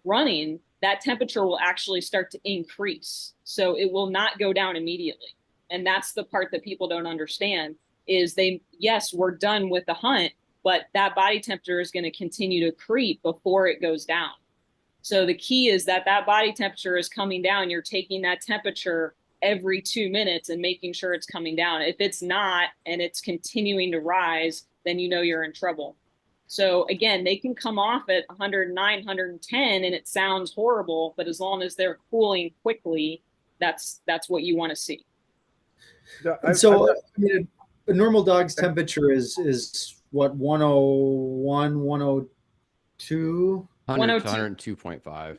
running, that temperature will actually start to increase. So it will not go down immediately. And that's the part that people don't understand is yes, we're done with the hunt, but that body temperature is going to continue to creep before it goes down. So the key is that body temperature is coming down. You're taking that temperature every 2 minutes and making sure it's coming down. If it's not, and it's continuing to rise, then you're in trouble. So again, they can come off at 109, 110, and it sounds horrible, but as long as they're cooling quickly, that's what you want to see.
So a normal dog's temperature is what, 101, 102?
102.5.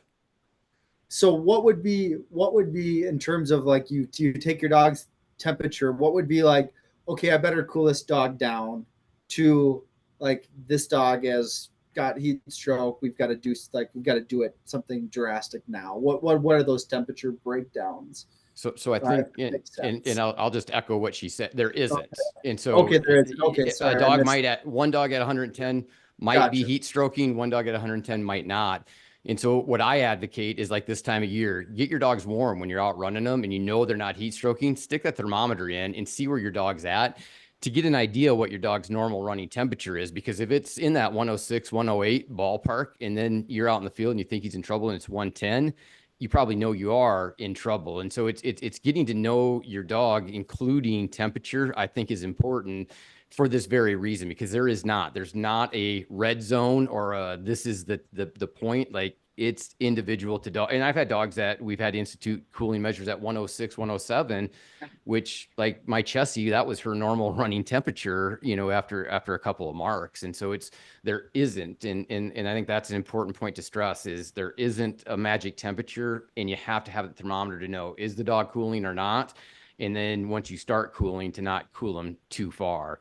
So what would be in terms of like you take your dog's temperature, what would be like, okay, I better cool this dog down to like this dog has got heat stroke. We've got to do it something drastic now. What are those temperature breakdowns?
So I think, and I'll just echo what she said. There isn't,
okay.
And so
okay, there is. Okay, sorry,
a dog one dog at 110 might be heat stroking, one dog at 110 might not. And so what I advocate is like this time of year, get your dogs warm when you're out running them and they're not heat stroking, stick that thermometer in and see where your dog's at to get an idea what your dog's normal running temperature is. Because if it's in that 106, 108 ballpark, and then you're out in the field and you think he's in trouble and it's 110, you probably know you are in trouble. And so it's getting to know your dog, including temperature, I think is important for this very reason, because there's not a red zone or this is the point. Like it's individual to dog. And I've had dogs that we've had to institute cooling measures at 106, 107, which like my Chessie, that was her normal running temperature, after a couple of marks. And so there isn't, and I think that's an important point to stress is there isn't a magic temperature, and you have to have the thermometer to know, is the dog cooling or not? And then once you start cooling, to not cool them too far,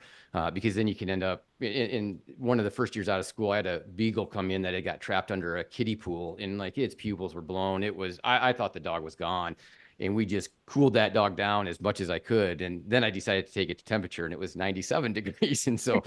because then you can end up in one of the first years out of school. I had a beagle come in that had got trapped under a kiddie pool, and like its pupils were blown. I thought the dog was gone. And we just cooled that dog down as much as I could. And then I decided to take it to temperature, and it was 97 degrees. And so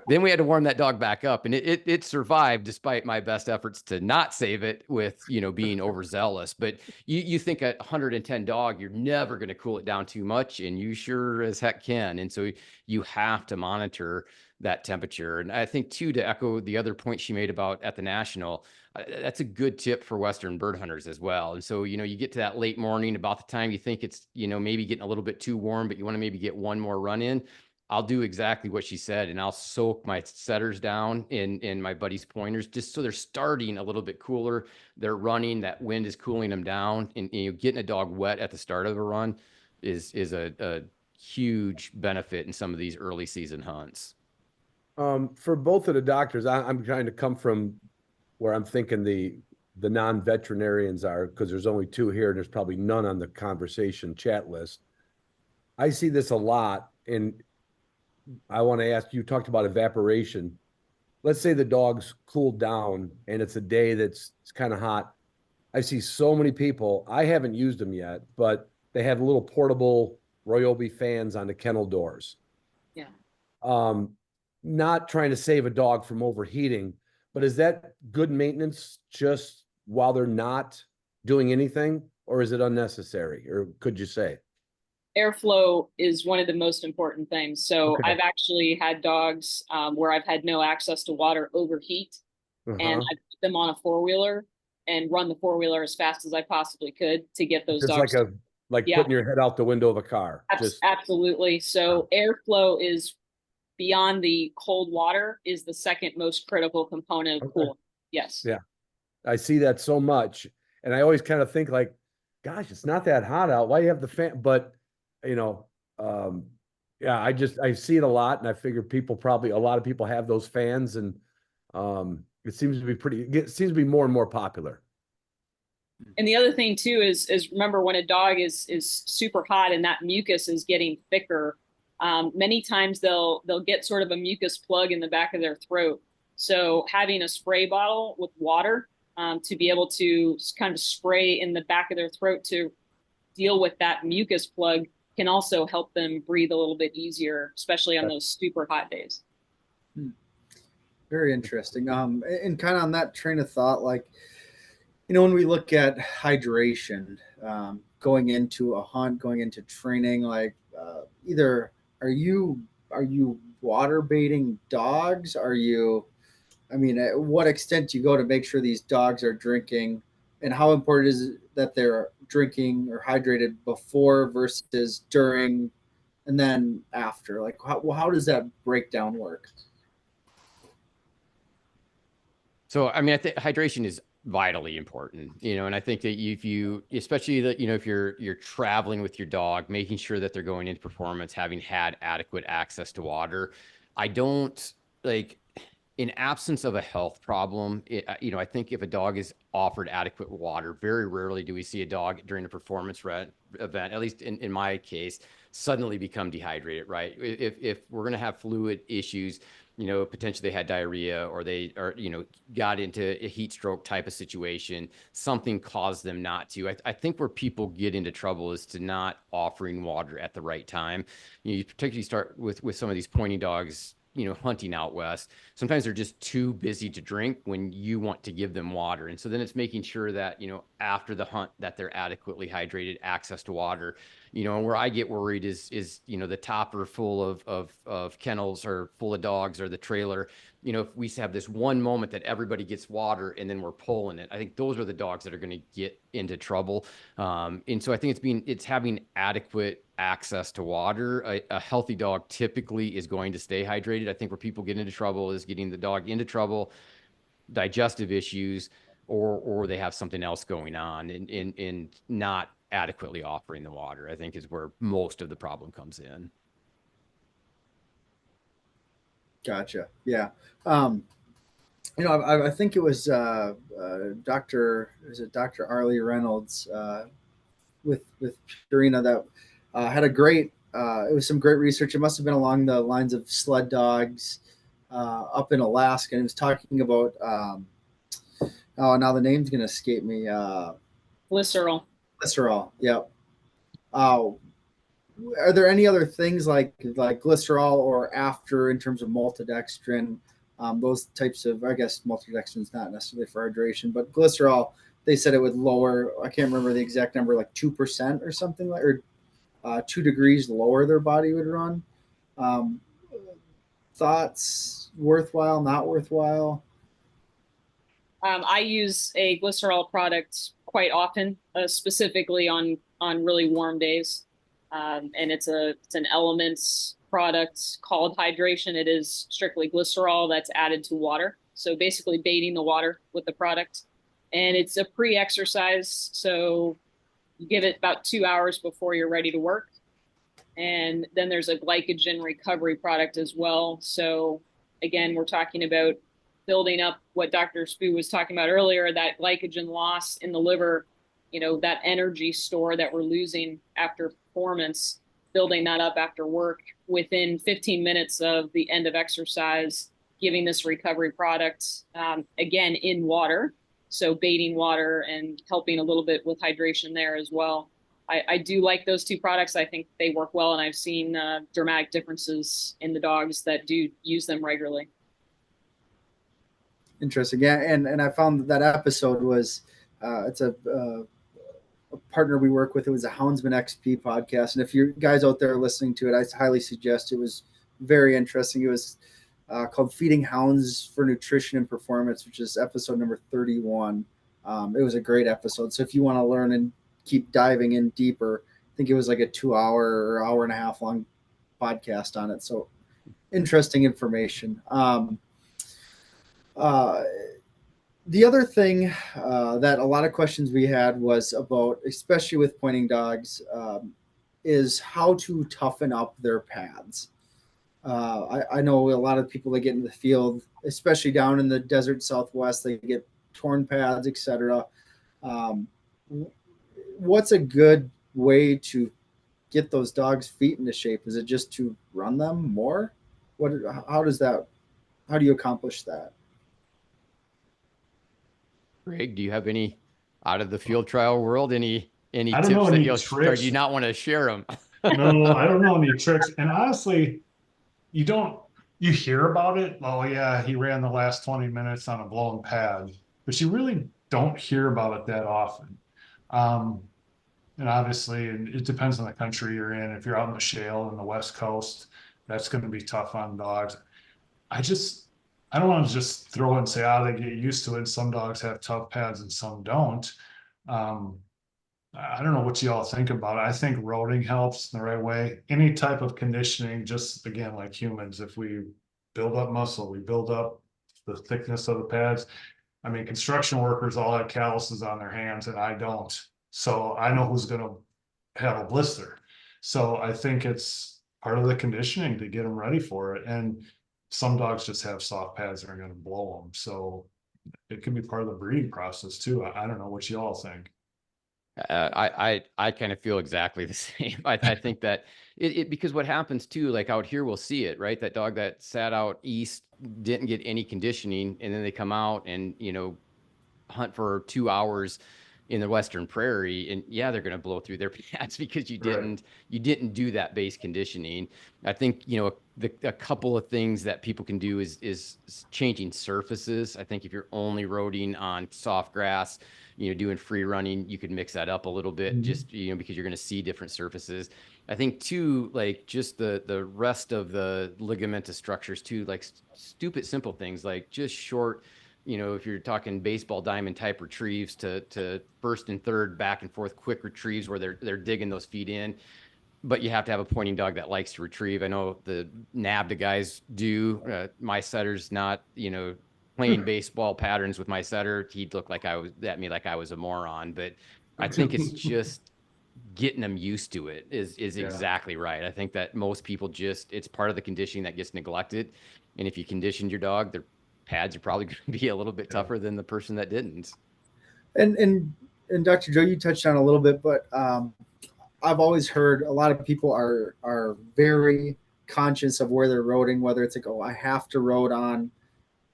then we had to warm that dog back up, and it survived despite my best efforts to not save it with, being overzealous. But you think at 110 dog, you're never going to cool it down too much, and you sure as heck can. And so you have to monitor that temperature. And I think too, to echo the other point she made about at the National, that's a good tip for Western bird hunters as well. And so, you get to that late morning, about the time you think it's, maybe getting a little bit too warm, but you want to maybe get one more run in. I'll do exactly what she said, and I'll soak my setters down in my buddy's pointers, just so they're starting a little bit cooler. They're running, that wind is cooling them down, and getting a dog wet at the start of a run is a huge benefit in some of these early season hunts.
For both of the doctors, I'm trying to come from where I'm thinking the non-veterinarians are, because there's only two here and there's probably none on the conversation chat list. I see this a lot, and I want to ask, you talked about evaporation. Let's say the dog's cooled down and it's a day it's kind of hot. I see so many people, I haven't used them yet, but they have little portable Ryobi fans on the kennel doors.
Yeah.
Not trying to save a dog from overheating, but is that good maintenance just while they're not doing anything, or is it unnecessary, or could you say?
Airflow is one of the most important things. So
Okay.
I've actually had dogs where I've had no access to water overheat, and I put them on a four-wheeler and run the four-wheeler as fast as I possibly could to get those
It's
dogs.
like putting your head out the window of a car.
Absolutely. So airflow is beyond the cold water, is the second most critical component of cooling. Yes.
Yeah. I see that so much. And I always kind of think like, gosh, it's not that hot out. Why do you have the fan? But, you know, yeah, I see it a lot, and I figure a lot of people have those fans, and it seems to be more and more popular.
And the other thing too is remember, when a dog is super hot and that mucus is getting thicker, many times they'll get sort of a mucus plug in the back of their throat. So having a spray bottle with water to be able to kind of spray in the back of their throat to deal with that mucus plug can also help them breathe a little bit easier, especially on those super hot days.
Very interesting. And kind of on that train of thought, like, when we look at hydration, going into a hunt, going into training, like either are you water baiting dogs? At what extent do you go to make sure these dogs are drinking, and how important is it that they're drinking or hydrated before versus during and then after? Like, how does that breakdown work?
So, I think hydration is vitally important, and I think that especially that, if you're traveling with your dog, making sure that they're going into performance, having had adequate access to water. I don't in absence of a health problem, I think if a dog is offered adequate water, very rarely do we see a dog during a performance event, at least in my case, suddenly become dehydrated, right? If we're going to have fluid issues, potentially they had diarrhea, or they got into a heat stroke type of situation, something caused them not to. I think where people get into trouble is to not offering water at the right time. You particularly start with some of these pointy dogs, hunting out west. Sometimes they're just too busy to drink when you want to give them water. And so then it's making sure that, after the hunt, that they're adequately hydrated, access to water. And where I get worried is the topper full of kennels or full of dogs, or the trailer, if we have this one moment that everybody gets water and then we're pulling it, I think those are the dogs that are going to get into trouble. And so I think it's having adequate access to water. A healthy dog typically is going to stay hydrated. I think where people get into trouble is getting the dog into trouble, digestive issues, or they have something else going on, and not adequately offering the water, I think, is where most of the problem comes in.
Gotcha. Yeah. I think it was Dr. Arlie Reynolds with Purina that had a great. It was some great research. It must have been along the lines of sled dogs up in Alaska, and he was talking about. Now the name's going to escape me.
Glycerol.
Glycerol. Yep. Are there any other things like glycerol or after in terms of maltodextrin? Those types of, I guess maltodextrin is not necessarily for hydration, but glycerol, they said it would lower, I can't remember the exact number, like 2% or something, or 2 degrees lower their body would run. Thoughts, worthwhile, not worthwhile?
I use a glycerol product quite often, specifically on really warm days. And it's an Elements product called Hydration. It is strictly glycerol that's added to water. So basically baiting the water with the product. And it's a pre-exercise. So you give it about 2 hours before you're ready to work. And then there's a glycogen recovery product as well. So again, we're talking about building up what Dr. Spoo was talking about earlier, that glycogen loss in the liver, that energy store that we're losing after performance, building that up after work within 15 minutes of the end of exercise, giving this recovery product, again, in water. So baiting water and helping a little bit with hydration there as well. I do like those two products. I think they work well, and I've seen dramatic differences in the dogs that do use them regularly.
Interesting. Yeah, and I found that episode was it's a partner we work with. It was a Houndsman XP podcast, and if you guys out there listening to it, I highly suggest. It was very interesting. It was called "Feeding Hounds for Nutrition and Performance," which is episode number 31. It was a great episode. So if you want to learn and keep diving in deeper, I think it was like a 2 hour or hour and a half long podcast on it. So interesting information. The other thing that a lot of questions we had was about, especially with pointing dogs, is how to toughen up their pads. I know a lot of people that get in the field, especially down in the desert Southwest, they get torn pads, etc. What's a good way to get those dogs' feet into shape? Is it just to run them more? How do you accomplish that?
Greg, do you have any out of the field trial world, any
I don't
tips
know
that
any
you'll, or
tricks.
do you not want to share them?
No, I don't know any tricks. And honestly, you hear about it. Oh yeah, he ran the last 20 minutes on a blown pad, but you really don't hear about it that often. And obviously, it depends on the country you're in. If you're out in the shale in the West Coast, that's going to be tough on dogs. I don't want to just throw it and say, they get used to it. Some dogs have tough pads and some don't. I don't know what you all think about it. I think roading helps in the right way. Any type of conditioning, just again, like humans, if we build up muscle, we build up the thickness of the pads. I mean, construction workers all have calluses on their hands, and I don't. So I know who's going to have a blister. So I think it's part of the conditioning to get them ready for it. And some dogs just have soft pads that are going to blow them. So it could be part of the breeding process too. I don't know what you all think.
I kind of feel exactly the same. I think that because what happens too, like out here, we'll see it, right? That dog that sat out east didn't get any conditioning, and then they come out and, hunt for 2 hours in the Western prairie, and yeah, they're going to blow through their pads because you didn't do that base conditioning. I think, a couple of things that people can do is changing surfaces. I think if you're only roading on soft grass, doing free running, you could mix that up a little bit, just, because you're going to see different surfaces. I think too, like just the rest of the ligamentous structures too, like stupid, simple things, like just short, if you're talking baseball diamond type retrieves to first and third back and forth quick retrieves where they're digging those feet in, but you have to have a pointing dog that likes to retrieve. I know the NABDA guys do. My setter's not, playing baseball patterns with my setter. He'd look like at me like I was a moron, but I think it's just getting them used to it is exactly right. I think that most people it's part of the conditioning that gets neglected. And if you conditioned your dog, their pads are probably going to be a little bit tougher than the person that didn't.
And Dr. Joe, you touched on a little bit, but I've always heard a lot of people are very conscious of where they're roading, whether it's like, I have to road on.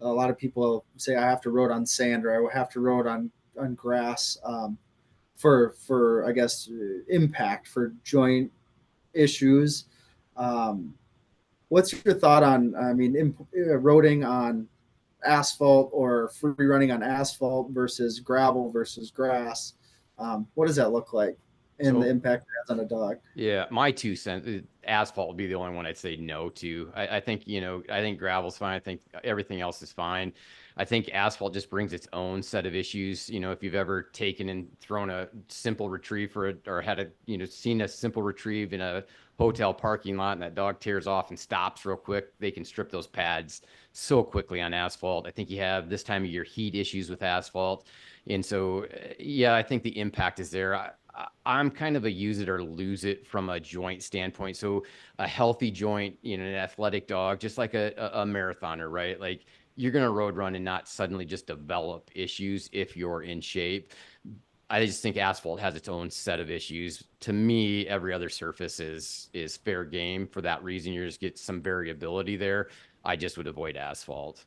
A lot of people say I have to road on sand, or I have to road on grass for I guess impact, for joint issues. What's your thought on? Roading on asphalt or free running on asphalt versus gravel versus grass? What does that look like? And the impact it has on a dog.
Yeah, my 2 cents, asphalt would be the only one I'd say no to. I think, I think gravel's fine. I think everything else is fine. I think asphalt just brings its own set of issues. If you've ever taken and thrown a simple retrieve for it, or had seen a simple retrieve in a hotel parking lot and that dog tears off and stops real quick, they can strip those pads so quickly on asphalt. I think you have this time of year heat issues with asphalt. And so, yeah, I think the impact is there. I'm kind of a use it or lose it from a joint standpoint. So a healthy joint, an athletic dog, just like a marathoner, right? Like you're going to road run and not suddenly just develop issues if you're in shape. I just think asphalt has its own set of issues. To me, every other surface is fair game. For that reason, you just get some variability there. I just would avoid asphalt.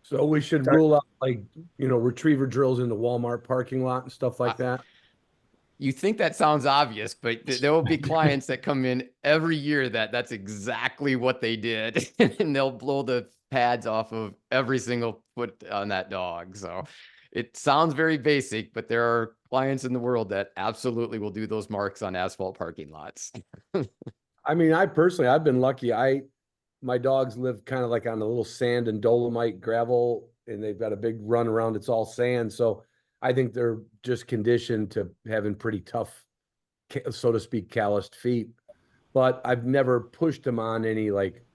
So we should rule out retriever drills in the Walmart parking lot and stuff like that.
You think that sounds obvious, but there will be clients that come in every year that's exactly what they did, and they'll blow the pads off of every single foot on that dog. So it sounds very basic, but there are clients in the world that absolutely will do those marks on asphalt parking lots.
I mean, I've been lucky. My dogs live kind of like on a little sand and dolomite gravel, and they've got a big run around. It's all sand. So I think they're just conditioned to having pretty tough, so to speak, calloused feet. But I've never pushed them on any like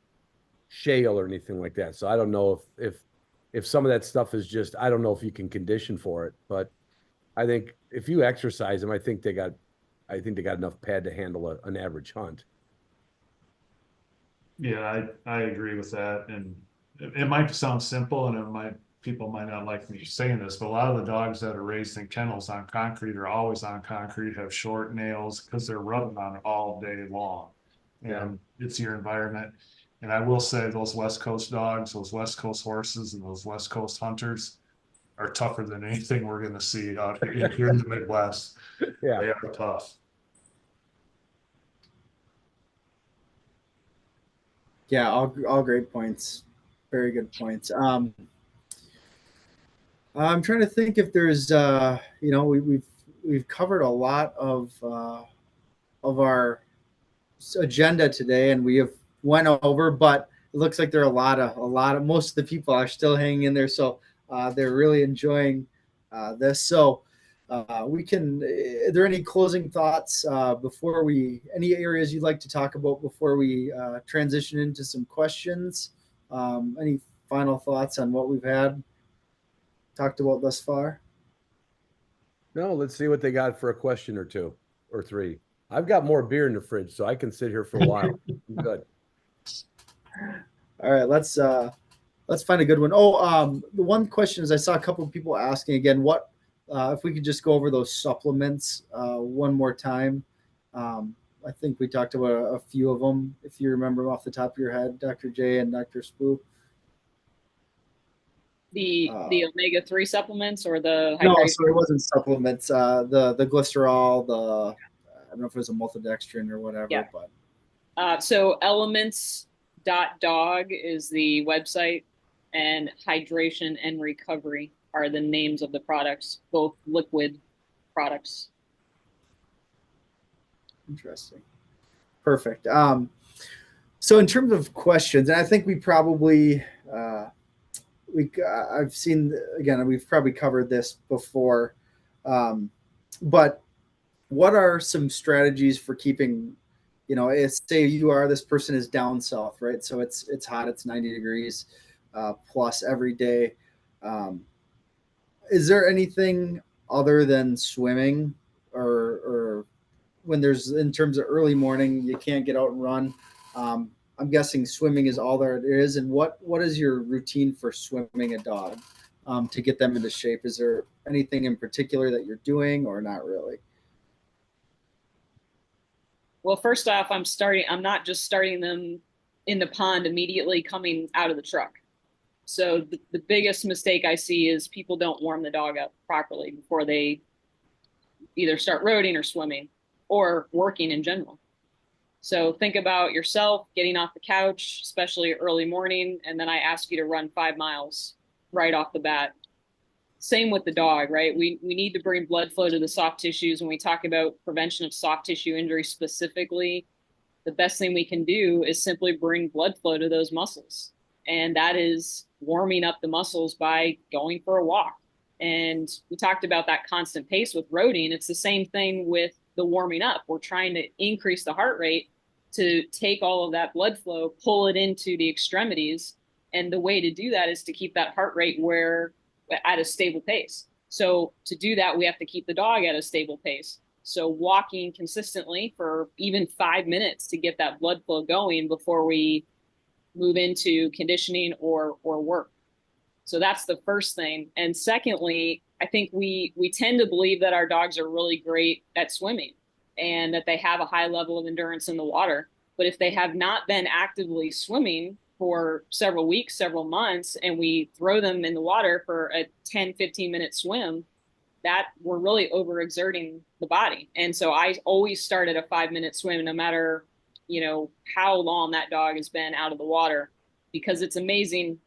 shale or anything like that. So I don't know if some of that stuff is just, I don't know if you can condition for it. But I think if you exercise them, I think they got enough pad to handle an average hunt.
Yeah, I agree with that. And it might sound simple and people might not like me saying this, but a lot of the dogs that are raised in kennels on concrete are always on concrete, have short nails because they're rubbing on it all day long. And it's your environment. And I will say those West Coast dogs, those West Coast horses, and those West Coast hunters are tougher than anything we're going to see out here in the Midwest.
Yeah.
They are tough.
Yeah, all great points. Very good points. I'm trying to think if there's we've covered a lot of our agenda today, and we have went over, but it looks like there are a lot of most of the people are still hanging in there, so they're really enjoying this. So we can. Are there any closing thoughts any areas you'd like to talk about before we transition into some questions? Any final thoughts on what we've talked about thus far?
No, let's see what they got for a question or two or three. I've got more beer in the fridge, so I can sit here for a while. Good.
All right, let's find a good one. Oh, the one question is I saw a couple of people asking again, what if we could just go over those supplements one more time. I think we talked about a few of them, if you remember them off the top of your head, Dr. J and Dr. Spoo.
The omega-3 supplements or the
no,
hydration?
so it wasn't supplements. The glycerol, I don't know if it was a maltodextrin or whatever.
Yeah.
But
so elements.dog is the website, and hydration and recovery are the names of the products, both liquid products.
Interesting. Perfect. So in terms of questions, and I think we probably I've seen, again, we've probably covered this before, but what are some strategies for keeping, say this person is down south, right? So it's hot, it's 90 degrees plus every day. Is there anything other than swimming or when there's, in terms of early morning, you can't get out and run? I'm guessing swimming is all there is. And what is your routine for swimming a dog to get them into shape? Is there anything in particular that you're doing or not really?
Well, first off, I'm not just starting them in the pond immediately coming out of the truck. So the biggest mistake I see is people don't warm the dog up properly before they either start roading or swimming or working in general. So think about yourself getting off the couch, especially early morning, and then I ask you to run 5 miles right off the bat. Same with the dog, right? We need to bring blood flow to the soft tissues. When we talk about prevention of soft tissue injury specifically, the best thing we can do is simply bring blood flow to those muscles. And that is warming up the muscles by going for a walk. And we talked about that constant pace with roading. It's the same thing with the warming up. We're trying to increase the heart rate to take all of that blood flow, pull it into the extremities. And the way to do that is to keep that heart rate at a stable pace. So to do that, we have to keep the dog at a stable pace. So walking consistently for even 5 minutes to get that blood flow going before we move into conditioning or work. So that's the first thing. And secondly, I think we tend to believe that our dogs are really great at swimming and that they have a high level of endurance in the water. But if they have not been actively swimming for several weeks, several months, and we throw them in the water for a 10, 15-minute swim, that we're really overexerting the body. And so I always start at a 5-minute swim, no matter, how long that dog has been out of the water, because it's amazing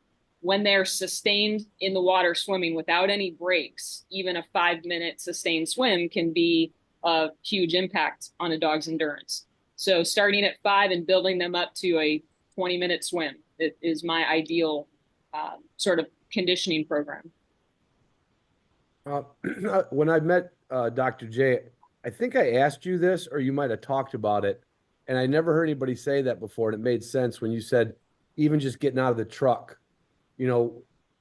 when they're sustained in the water swimming without any breaks. Even a 5-minute sustained swim can be a huge impact on a dog's endurance. So starting at 5 and building them up to a 20-minute swim is my ideal sort of conditioning program.
When I met Dr. J, I think I asked you this, or you might have talked about it, and I never heard anybody say that before, and it made sense when you said even just getting out of the truck.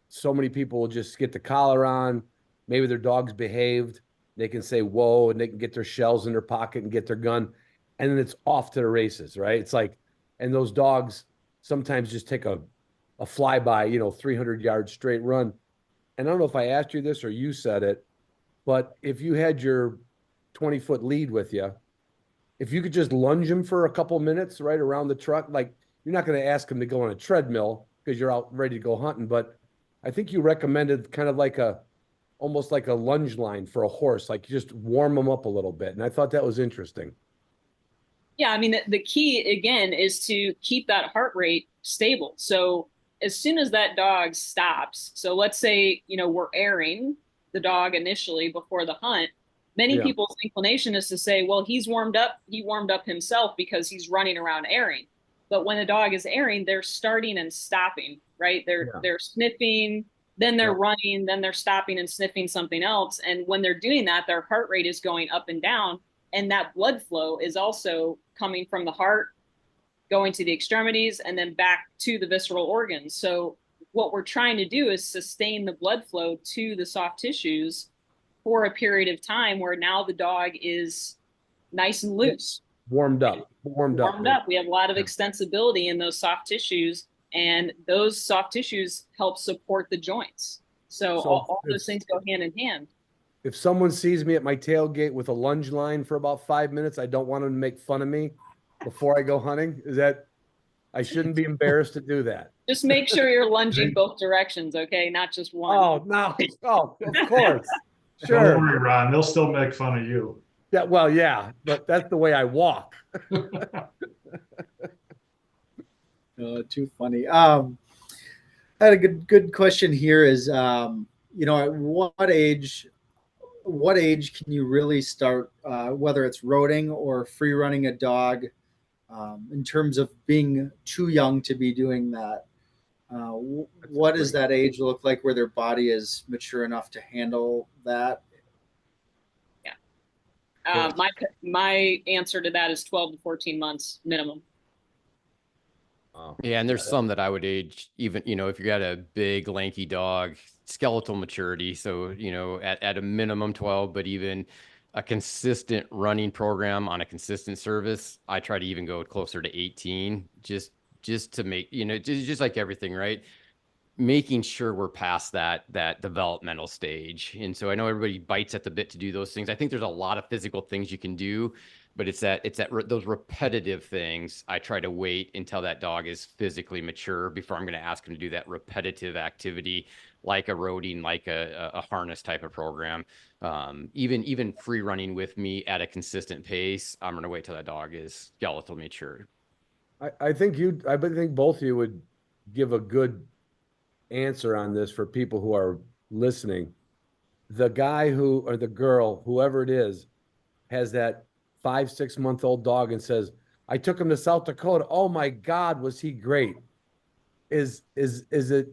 So many people will just get the collar on, maybe their dog's behaved, they can say whoa, and they can get their shells in their pocket and get their gun, and then it's off to the races, right? It's like, and those dogs sometimes just take a flyby, 300-yard straight run. And I don't know if I asked you this or you said it, but if you had your 20-foot lead with you, if you could just lunge him for a couple minutes right around the truck, like you're not going to ask him to go on a treadmill because you're out ready to go hunting, but I think you recommended kind of like almost like a lunge line for a horse, like you just warm them up a little bit. And I thought that was interesting.
Yeah, I mean, the key, again, is to keep that heart rate stable. So as soon as that dog stops, so let's say, we're airing the dog initially before the hunt, many people's inclination is to say, well, he warmed up himself because he's running around airing. But when the dog is airing, they're starting and stopping, right? They're sniffing, then they're running, then they're stopping and sniffing something else. And when they're doing that, their heart rate is going up and down. And that blood flow is also coming from the heart, going to the extremities, and then back to the visceral organs. So what we're trying to do is sustain the blood flow to the soft tissues for a period of time where now the dog is nice and loose.
Warmed up.
We have a lot of extensibility in those soft tissues, and those soft tissues help support the joints. So all those things go hand in hand.
If someone sees me at my tailgate with a lunge line for about 5 minutes, I don't want them to make fun of me before I go hunting. I shouldn't be embarrassed to do that.
Just make sure you're lunging both directions, okay? Not just one.
Oh, no. Oh, of course.
Sure. Don't worry, Ron. They'll still make fun of you.
Yeah, well, yeah, but that's the way I walk.
Too funny. I had a good question here is, at what age can you really start, whether it's roading or free running a dog, in terms of being too young to be doing that? What does that age look like where their body is mature enough to handle that?
Yeah. My answer to that is 12 to 14 months minimum.
Yeah, and there's some that I would age even, if you got a big lanky dog, skeletal maturity. So, at a minimum 12, but even a consistent running program on a consistent service, I try to even go closer to 18, just to make, just like everything, right? Making sure we're past that developmental stage. And so I know everybody bites at the bit to do those things. I think there's a lot of physical things you can do, but it's those repetitive things. I try to wait until that dog is physically mature before I'm going to ask him to do that repetitive activity, like a roading, like a harness type of program. Even free running with me at a consistent pace, I'm going to wait till that dog is skeletal mature.
I think both of you would give a good answer on this for people who are listening. The guy or the girl, whoever it is, has that 5-6 month old dog and says, I took him to South Dakota. Oh my God, was he great? Is it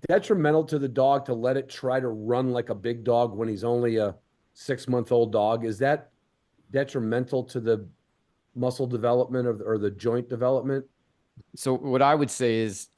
detrimental to the dog to let it try to run like a big dog when he's only a 6-month-old dog? Is that detrimental to the muscle development or the joint development?
So what I would say is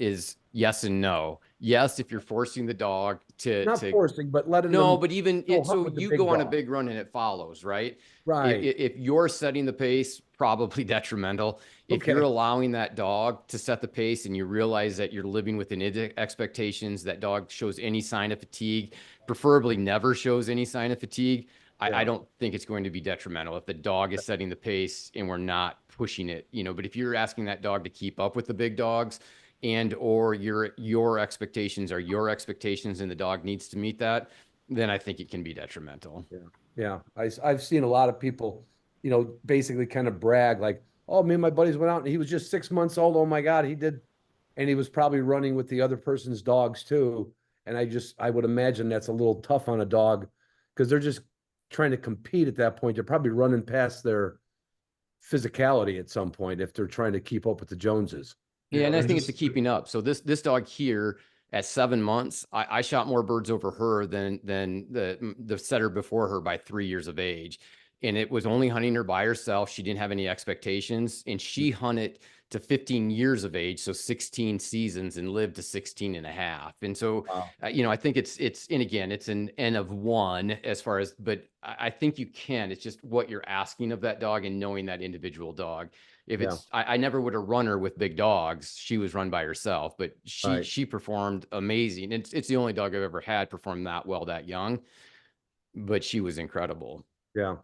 yes and no. Yes, if you're forcing the dog
Not forcing, but letting
no,
them
but even
go
it,
hunt
so
with the
you
big
go on a
dog.
big run and it follows, right?
Right.
If you're setting the pace, probably detrimental. If you're
Okay.
allowing that dog to set the pace and you realize that you're living within expectations, that dog shows any sign of fatigue, preferably never shows any sign of fatigue,
Yeah.
I don't think it's going to be detrimental if the dog is setting the pace and we're not pushing it, but if you're asking that dog to keep up with the big dogs and or your expectations are your expectations and the dog needs to meet that, then I think it can be detrimental.
Yeah. Yeah. I've seen a lot of people, basically kind of brag like, oh, me and my buddies went out and he was just 6 months old. Oh my God, he did. And he was probably running with the other person's dogs too. And I would imagine that's a little tough on a dog because they're just trying to compete at that point. They're probably running past their physicality at some point if they're trying to keep up with the Joneses.
Yeah, and I think it's the
just
keeping up. So this dog here at 7 months, I shot more birds over her than the setter before her by 3 years of age. And it was only hunting her by herself. She didn't have any expectations. And she hunted to 15 years of age, so 16 seasons, and lived to 16 and a half. And so,
Wow.
I think and again, it's an N of one as far as, but I think you can. It's just what you're asking of that dog and knowing that individual dog. If
Yeah.
I never would have run her with big dogs. She was run by herself, but
Right.
she performed amazing. It's the only dog I've ever had perform that well that young, but she was incredible.
Yeah.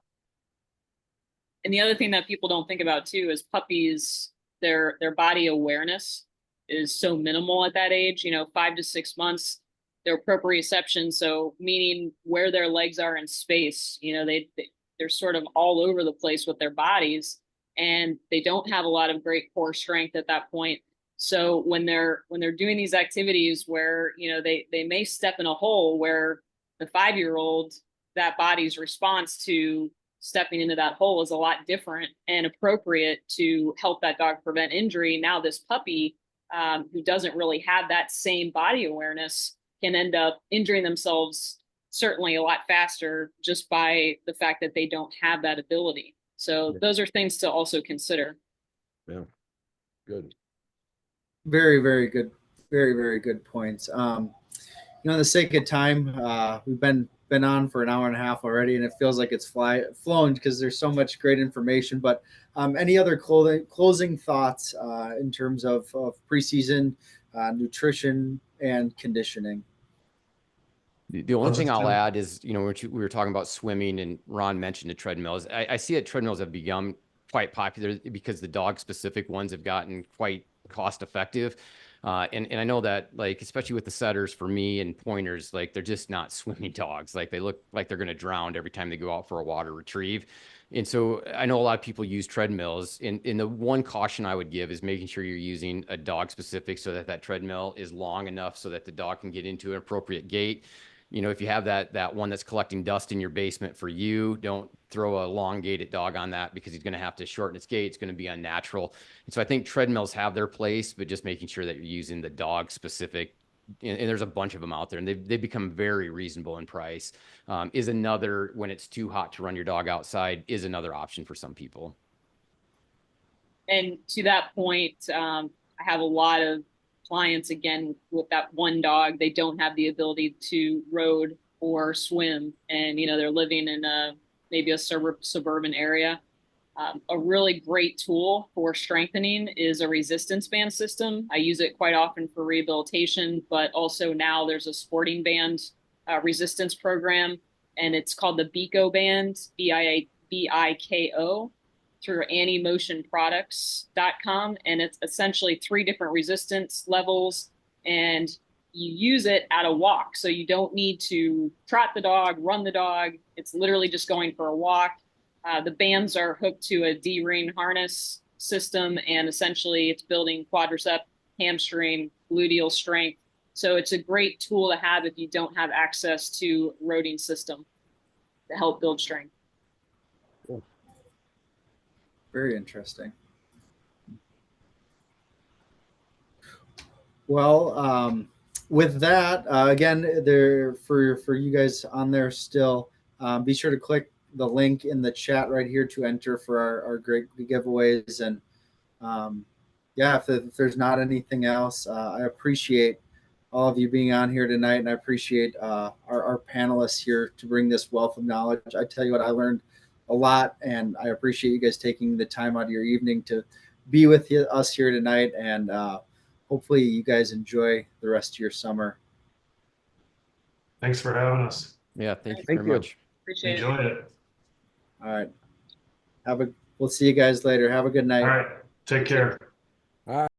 And the other thing that people don't think about too is puppies, their body awareness is so minimal at that age, 5 to 6 months, their proprioception, so meaning where their legs are in space, they're sort of all over the place with their bodies, and they don't have a lot of great core strength at that point. So when they're doing these activities where, they may step in a hole where the 5-year-old, that body's response to stepping into that hole is a lot different and appropriate to help that dog prevent injury. Now, this puppy who doesn't really have that same body awareness can end up injuring themselves certainly a lot faster just by the fact that they don't have that ability. So those are things to also consider.
Yeah. Good.
Very, very good. Very, very good points. On the sake of time, we've been on for an hour and a half already, and it feels like it's flown because there's so much great information. But any other closing thoughts in terms of preseason nutrition and conditioning?
The only thing I'll add is, we were talking about swimming, and Ron mentioned the treadmills. I see that treadmills have become quite popular because the dog specific ones have gotten quite cost effective. And I know that, like, especially with the setters for me and pointers, like, they're just not swimming dogs. Like, they look like they're going to drown every time they go out for a water retrieve. And so I know a lot of people use treadmills. And the one caution I would give is making sure you're using a dog specific so that treadmill is long enough so that the dog can get into an appropriate gait. If you have that one that's collecting dust in your basement for you, don't throw a long gaited dog on that because he's going to have to shorten its gait. It's going to be unnatural. And so I think treadmills have their place, but just making sure that you're using the dog specific, and there's a bunch of them out there, and they've become very reasonable in price, is another, when it's too hot to run your dog outside, is another option for some people.
And to that point, I have a lot of clients, again, with that one dog. They don't have the ability to road or swim, and they're living in maybe a suburban area. A really great tool for strengthening is a resistance band system. I use it quite often for rehabilitation, but also now there's a sporting band resistance program, and it's called the Biko band, BIKO, through animotionproducts.com. And it's essentially 3 different resistance levels, and you use it at a walk. So you don't need to trot the dog, run the dog. It's literally just going for a walk. The bands are hooked to a D-ring harness system, and essentially it's building quadricep, hamstring, gluteal strength. So it's a great tool to have if you don't have access to roading system to help build strength.
Cool.
Very interesting. Well, with that, again, there for you guys on there still, be sure to click the link in the chat right here to enter for our great giveaways. And yeah, if there's not anything else, I appreciate all of you being on here tonight, and I appreciate our panelists here to bring this wealth of knowledge. I tell you what, I learned a lot, and I appreciate you guys taking the time out of your evening to be with us here tonight, and hopefully you guys enjoy the rest of your summer.
Thanks for having us.
Yeah, thank you
Thank
very
you.
much.
Appreciate it.
Enjoy it.
All right. We'll see you guys later. Have a good night.
All right. Take care.
All right.